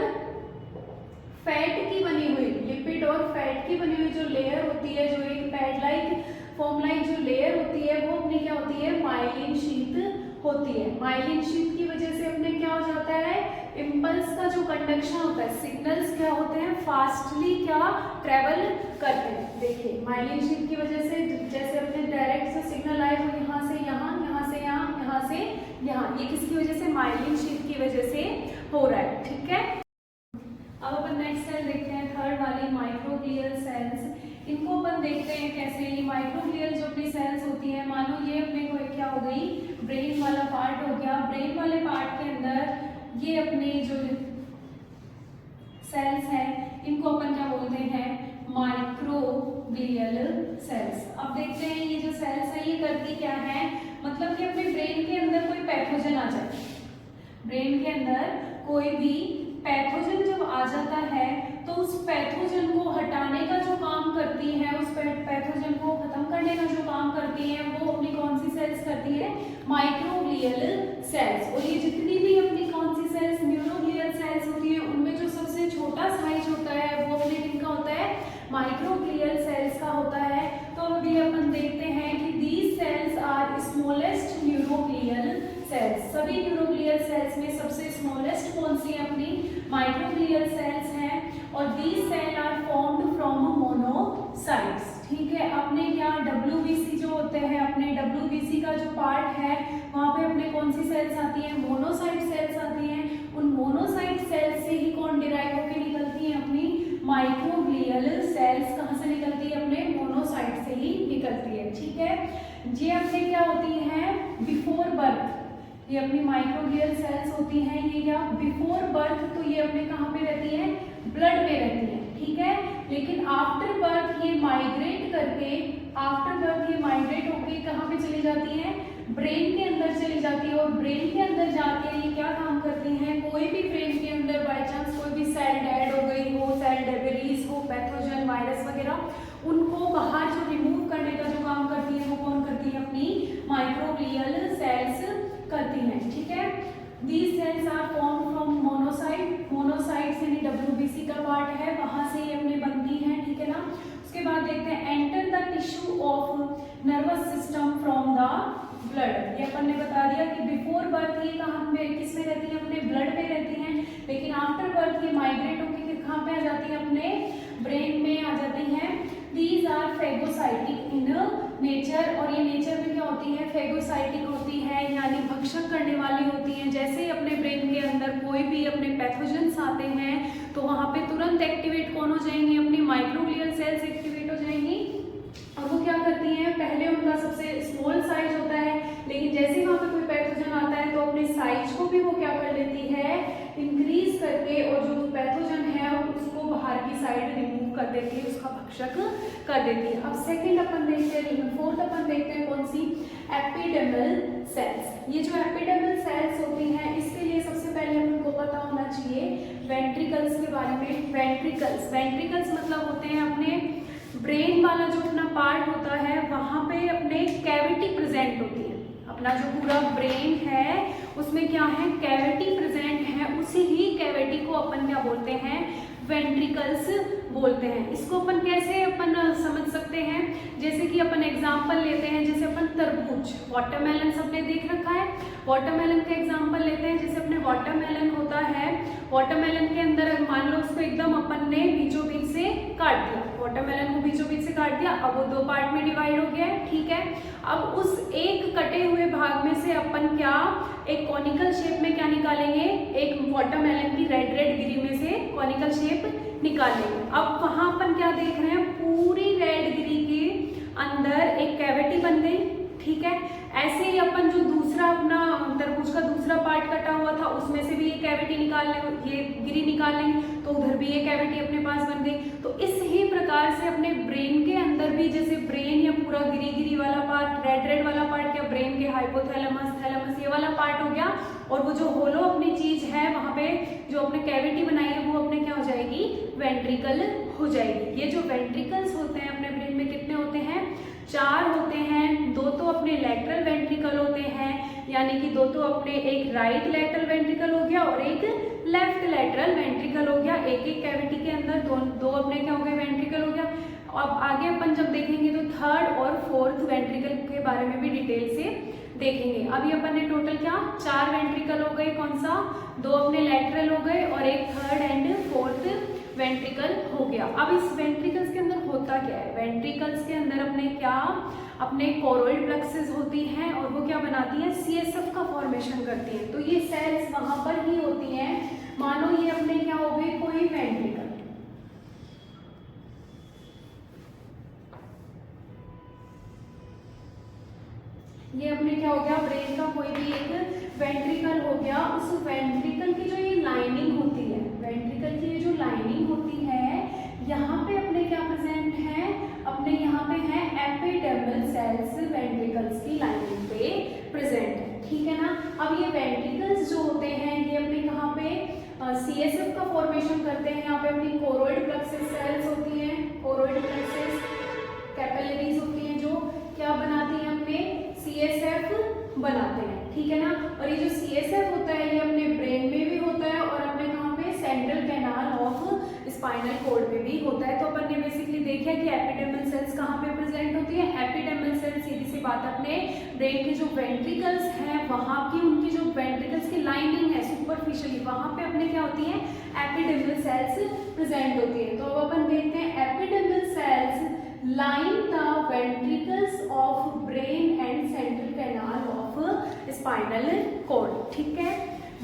फैट की बनी हुई, लिपिड और फैट की बनी हुई जो लेयर होती है, जो एक पैड लाइक फोम लाइक जो लेयर होती है, वो अपनी क्या होती है, माइलिन शीट होती है। माइलिन शीट की वजह से अपने क्या हो जाता है, इम्पल्स का जो कंडक्शन होता है, सिग्नल्स क्या होते हैं, फास्टली क्या ट्रेवल करते हैं। देखिए माइलिन शीट की वजह से जैसे अपने डायरेक्ट से सिग्नल आए वो यहाँ से यहाँ, यहाँ से यहाँ, यहाँ से यहाँ, ये किसकी वजह से, माइलिन शीट की वजह से हो रहा है, ठीक है। अब अपन नेक्स्ट सेल देखते हैं, थर्ड वाली माइक्रोग्लियल सेल्स। इनको अपन देखते हैं कैसे, ये माइक्रोग्लियल जो अपनी सेल्स होती है, मानो ये अपने को क्या हो गई, ब्रेन वाला पार्ट हो गया। ब्रेन वाले पार्ट के अंदर ये अपने जो सेल्स हैं इनको अपन क्या बोलते हैं, माइक्रोग्लियल सेल्स। अब देखते हैं ये जो सेल्स है ये करती क्या है, मतलब कि अपने ब्रेन के अंदर कोई पैथोजन आ जाए, ब्रेन के अंदर कोई भी पैथोजन जब आ जाता है तो उस पैथोजन को हटाने का जो काम करती है, उस पैथोजन को खत्म करने का जो काम करती है, वो अपनी कौन सी सेल्स करती है, माइक्रोग्लियल सेल्स। और ये जितनी भी अपनी कौन सी सेल्स, न्यूरोग्लियल सेल्स होती है, उनमें जो सबसे छोटा साइज होता है वो अपने किनका होता है, माइक्रोग्लियल सेल्स का होता है। तो अभी अपन देखते हैं कि these cells are smallest neuroglial cells. सभी न्यूरोग्लियल सेल्स में सबसे स्मॉलेस्ट कौन सी अपनी माइक्रोग्लियल सेल्स हैं, और these cell are formed from monocytes, ठीक है। अपने क्या WBC जो होते हैं, अपने WBC का जो पार्ट है वहां पे अपने कौन सी सेल्स आती हैं, मोनोसाइट सेल्स आती हैं। उन मोनोसाइट सेल्स से ही कौन डिराइव होकर निकलती है, अपनी माइक्रोग्लियल सेल्स कहाँ से निकलती है, अपने मोनोसाइट से ही निकलती है, ठीक है। ये अपने क्या होती है, बिफोर बर्थ, ये अपनी माइक्रोग्लियल सेल्स होती हैं, ये क्या बिफोर बर्थ, तो ये अपने कहाँ पे रहती है, ब्लड में रहती है, ठीक है। लेकिन आफ्टर बर्थ ये माइग्रेट करके, आफ्टर बर्थ ये माइग्रेट होके कहाँ पे चली जाती है, ब्रेन के अंदर चली जाती है। और ब्रेन के अंदर जाके ये क्या काम करती हैं, कोई भी ब्रेन के अंदर बाई चांस कोई भी सेल डेड हो गई हो, सेल डेब्रीज हो, पैथोजन वायरस वगैरह, उनको बाहर जो रिमूव करने का जो काम करती है वो कौन करती है, अपनी माइक्रोग्लियल सेल्स करती हैं, ठीक है। These cells are formed from monocyte, monocytes यानी WBC का पार्ट है, वहां से ये अपने बनती हैं, ठीक है ना। उसके बाद देखते हैं enter the nervous system from the blood. ये अपन ने बता दिया कि बिफोर बर्थ ये कहाँ में किस में रहती है, अपने ब्लड में रहती हैं, लेकिन आफ्टर बर्थ ये माइग्रेट होकर कहाँ पे आ जाती है, अपने ब्रेन में आ जाती हैं। These are phagocytic in nature, और ये नेचर में क्या होती है, फेगोसाइटिक होती है, यानी भक्षक करने वाली होती हैं। जैसे ही अपने ब्रेन के अंदर कोई भी अपने पैथोजेंस आते हैं तो वहाँ पे तुरंत एक्टिवेट कौन हो जाएंगी, अपनी माइक्रोग्लियल सेल्स एक्टिवेट हो जाएंगी, और वो क्या करती हैं, पहले उनका सबसे स्मॉल साइज होता है, लेकिन जैसे ही वहाँ पे कोई पैथोजन आता है तो अपने साइज को भी वो क्या कर लेती है, इंक्रीज करके, और जो पैथोजन है उसको बाहर की साइड रिमूव कर देती है, उसका भक्षक कर देती है। अब सेकंड अपन देखते हैं, फोर्थ अपन देखते हैं कौन सी, एपिडर्मल सेल्स। ये जो एपिडर्मल सेल्स होती हैं इसके लिए सबसे पहले हमको पता होना चाहिए वेंट्रिकल्स के बारे में। वेंट्रिकल्स मतलब होते हैं अपने ब्रेन वाला जो अपना पार्ट होता है वहाँ पे अपने कैविटी प्रेजेंट होती है। अपना जो पूरा ब्रेन है उसमें क्या है, कैविटी प्रेजेंट है, उसी ही कैविटी को अपन क्या बोलते हैं, वेंट्रिकल्स बोलते हैं। इसको अपन कैसे अपन समझ सकते हैं, जैसे कि अपन एग्जांपल लेते हैं, जैसे अपन तरबूज, वाटरमेलन सबने देख रखा है, वाटरमेलन का एग्जांपल लेते हैं। जैसे अपने वाटरमेलन होता है, वाटरमेलन के अंदर मान लो उसको एकदम अपन ने बीचों बीच से काट दिया, वाटरमेलन को बीचों बीच से काट दिया, अब वो दो पार्ट में डिवाइड हो गया है, ठीक है। अब उस एक कटे हुए भाग में से अपन क्या एक कॉनिकल शेप में क्या निकालेंगे, एक वाटरमेलन की रेड गिरी में से कॉनिकल शेप निकालेंगे। अब वहां अपन क्या देख रहे हैं, पूरी रेड गिरी के अंदर एक कैविटी बन गई, ठीक है। ऐसे ही अपन जो दूसरा अपना तरबूज का दूसरा पार्ट कटा हुआ था उसमें से भी ये कैविटी निकाल लेंगे, ये गिरी निकाल लेंगे, तो उधर भी ये कैविटी अपने पास बन गई। तो इस ही प्रकार से अपने ब्रेन के अंदर भी, जैसे ब्रेन या पूरा गिरी वाला पार्ट, रेड वाला पार्ट क्या ब्रेन के हाइपोथैलेमस, थैलेमस, ये वाला पार्ट हो गया, और वो जो होलो अपनी चीज है वहां पे जो अपने कैविटी बनाई है वो अपने क्या हो जाएगी, वेंट्रिकल हो जाएगी। ये जो वेंट्रिकल्स होते हैं अपने ब्रेन में कितने होते हैं, 4 होते हैं। 2 तो अपने लैटरल वेंट्रिकल होते हैं, यानी कि 2 तो अपने, एक राइट लैटरल वेंट्रिकल हो गया और एक लेफ्ट लैटरल वेंट्रिकल हो गया। एक कैविटी के अंदर दो अपने क्या हो गए, वेंट्रिकल हो गया। अब आगे अपन जब देखेंगे तो थर्ड और फोर्थ वेंट्रिकल के बारे में भी डिटेल से देखेंगे। अभी अपन ने टोटल क्या 4 वेंट्रिकल हो गए, कौन सा, 2 अपने लैटरल हो गए और एक थर्ड एंड फोर्थ वेंट्रिकल हो गया। अब इस वेंट्रिकल्स के अंदर होता क्या है, वेंट्रिकल्स के अंदर अपने क्या, अपने कोरोइड प्लेक्सेस होती हैं और वो क्या बनाती हैं, सीएसएफ का फॉर्मेशन करती हैं। तो ये सेल्स वहां पर ही होती हैं। मानो ये अपने क्या हो गए, कोई वेंट्रिकल, ये अपने क्या हो गया, ब्रेन का कोई भी एक वेंट्रिकल हो गया। उस वेंट्रिकल की जो ये लाइनिंग होती है, वेंट्रिकल की ये जो लाइनिंग होती है, यहाँ पे अपने क्या प्रेजेंट है, अपने यहाँ पे है एपिडर्मल सेल्स, वेंट्रिकल्स की लाइनिंग पे प्रेजेंट है, ठीक है ना। अब ये वेंट्रिकल्स जो होते हैं ये अपने कहाँ पे सीएसएफ का फॉर्मेशन करते हैं। यहाँ पे अपनी कोरोइड प्लेक्सेस सेल्स होती हैं, कोरोइड प्लेक्सेस कैपिलरीज होती हैं जो क्या बनाती हैं, अपने सीएसएफ बनाते हैं, ठीक है ना। और ये जो सीएसएफ होता है ये अपने ब्रेन में भी होता है और अपने कहाँ पे central canal of spinal cord में भी होता है। तो अपन ने बेसिकली देखा कि एपिडर्मल सेल्स कहाँ पे प्रेजेंट होती है, एपिडर्मल सेल्स सीधी सी बात अपने ब्रेन के जो वेंट्रिकल्स हैं वहाँ की, उनकी जो वेंट्रिकल्स की लाइनिंग है सुपरफिशियली वहाँ पे अपने क्या होती है, एपिडर्मल सेल्स प्रेजेंट होती है। तो अब अपन देखते हैं epidermal sales line the ventricles of brain and central canal of spinal cord, ठीक है।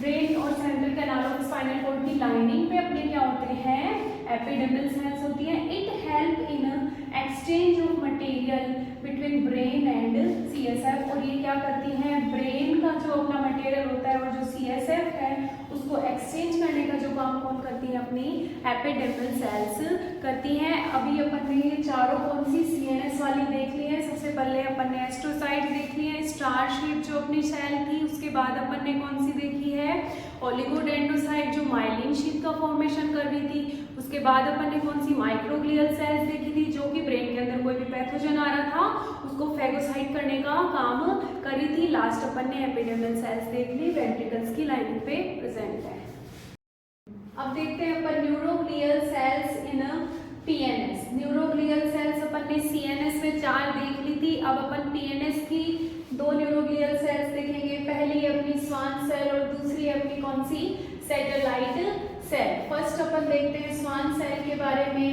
ब्रेन और central canal of spinal cord की लाइनिंग पे अपने क्या होते हैं, एपिडर्मल सेल्स होती हैं। It help in exchange of material between brain and CSF, और ये क्या करती हैं, ब्रेन का जो अपना मटेरियल होता है और जो सीएसएफ है उसको एक्सचेंज करने का जो काम कौन करती है, अपनी एपिडर्मल सेल्स करती हैं। अभी अपन ने ये चारों कौन सी सीएनएस वाली देख ली है। सबसे पहले अपन ने एस्ट्रोसाइट देख ली है, स्टार शेप जो अपनी सेल थी। उसके बाद अपन ने कौन सी देखी है, ओलिगोडेंड्रोसाइट जो माइलिन शीट का फॉर्मेशन कर रही थी। उसके बाद अपन ने कौन सी माइक्रोग्लियल सेल्स देखी थी जो कि ब्रेन के अंदर कोई भी पैथोजन आ रहा था उसको फेगोसाइट करने का काम कर रही थी। लास्ट अपन ने एपिडर्मल सेल्स देख ली, वेंट्रिकल्स की लाइनिंग पे प्रेजेंट है। अब देखते हैं अपन न्यूरोग्लियल सेल्स इन पीएनएस। न्यूरोग्लियल सेल्स अपन ने सीएनएस में 4 देख ली थी। अब अपन पीएनएस की दो न्यूरोग्लियल सेल्स देखेंगे। पहली है अपनी स्वान सेल और दूसरी है अपनी कौन सी, सैटेलाइट सेल। फर्स्ट अपन देखते हैं स्वान सेल के बारे में।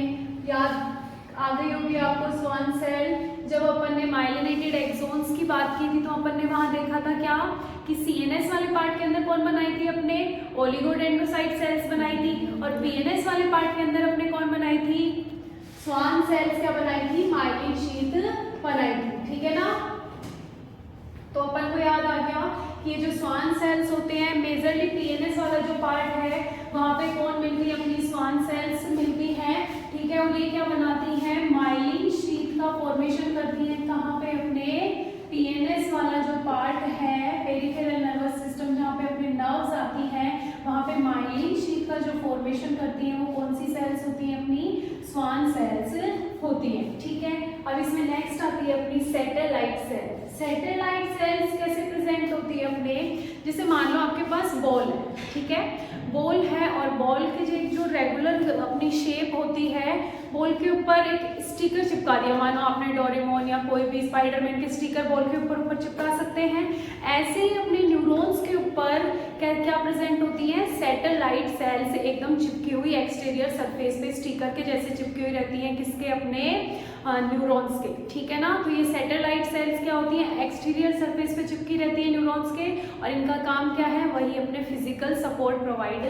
याद आ गई होगी आपको स्वान सेल, जब अपन ने माइलिनेटेड एक्सोन्स की बात की थी तो अपन ने वहां देखा था क्या कि सीएनएस वाले पार्ट के अंदर कौन बनाई थी, अपने ओलिगोडेंड्रोसाइट सेल्स बनाई थी, और पीएनएस वाले पार्ट के अंदर अपने कौन बनाई थी, स्वान सेल्स क्या बनाई थी, माइलिन शीथ बनाई थी। ठीक है ना, तो अपन को याद आ गया कि ये जो स्वान सेल्स होते हैं मेजरली पीएनएस वाला जो पार्ट है वहां पे कौन मिलती है, अपनी स्वान सेल्स मिलती है। ठीक है, और ये क्या बनाती है, माइलिन शीथ का फॉर्मेशन करती है। कहाँ पे, अपने पीएनएस वाला जो पार्ट है, पेरिफेरल नर्वस सिस्टम, जहाँ पे अपने नर्व्स आती हैं वहां पे माइलिन शीथ का जो फॉर्मेशन करती है वो कौन सी सेल्स होती है, अपनी स्वान सेल्स होती है। ठीक है, अब इसमें नेक्स्ट आती है अपनी सैटेलाइट सेल। सैटेलाइट सेल्स कैसे प्रेजेंट होती है अपने, जैसे मान लो आपके पास बॉल है, ठीक है, बॉल है और बॉल के जो रेगुलर अपनी शेप होती है, बॉल के ऊपर एक स्टिकर चिपका दिया, मानो आपने डोरेमोन या कोई भी स्पाइडरमैन के स्टिकर बॉल के ऊपर चिपका सकते हैं। ऐसे ही अपने न्यूरॉन्स के ऊपर क्या प्रेजेंट होती है, सैटेलाइट सेल्स एकदम चिपकी हुई एक्सटीरियर सरफेस पे स्टिकर के जैसे चिपकी हुई रहती हैं, किसके, अपने न्यूरॉन्स के। ठीक है ना, तो ये सैटेलाइट सेल्स क्या होती हैं, एक्सटीरियर सरफेस पे चिपकी रहती है न्यूरॉन्स के, और इनका काम क्या है, वही अपने फिजिकल सपोर्ट प्रोवाइड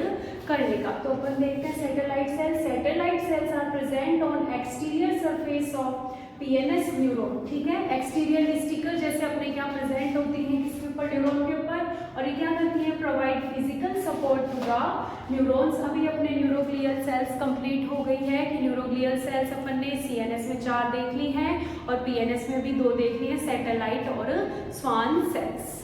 करने का। तो अपन देखते हैं satellite cells. Satellite cells are present on exterior surface of PNS neuron. ठीक है, एक्सटीरियर स्टिकर जैसे अपने क्या प्रेजेंट होती है किसके ऊपर, न्यूरॉन के ऊपर, और ये क्या करती है, provide physical support to the neurons. अभी अपने न्यूरोग्लियल सेल्स कंप्लीट हो गई है कि न्यूरोग्लियल सेल्स अपन ने सीएनएस में 4 देख ली हैं और पीएनएस में भी 2 देख ली हैं, सैटेलाइट और स्वान सेल्स।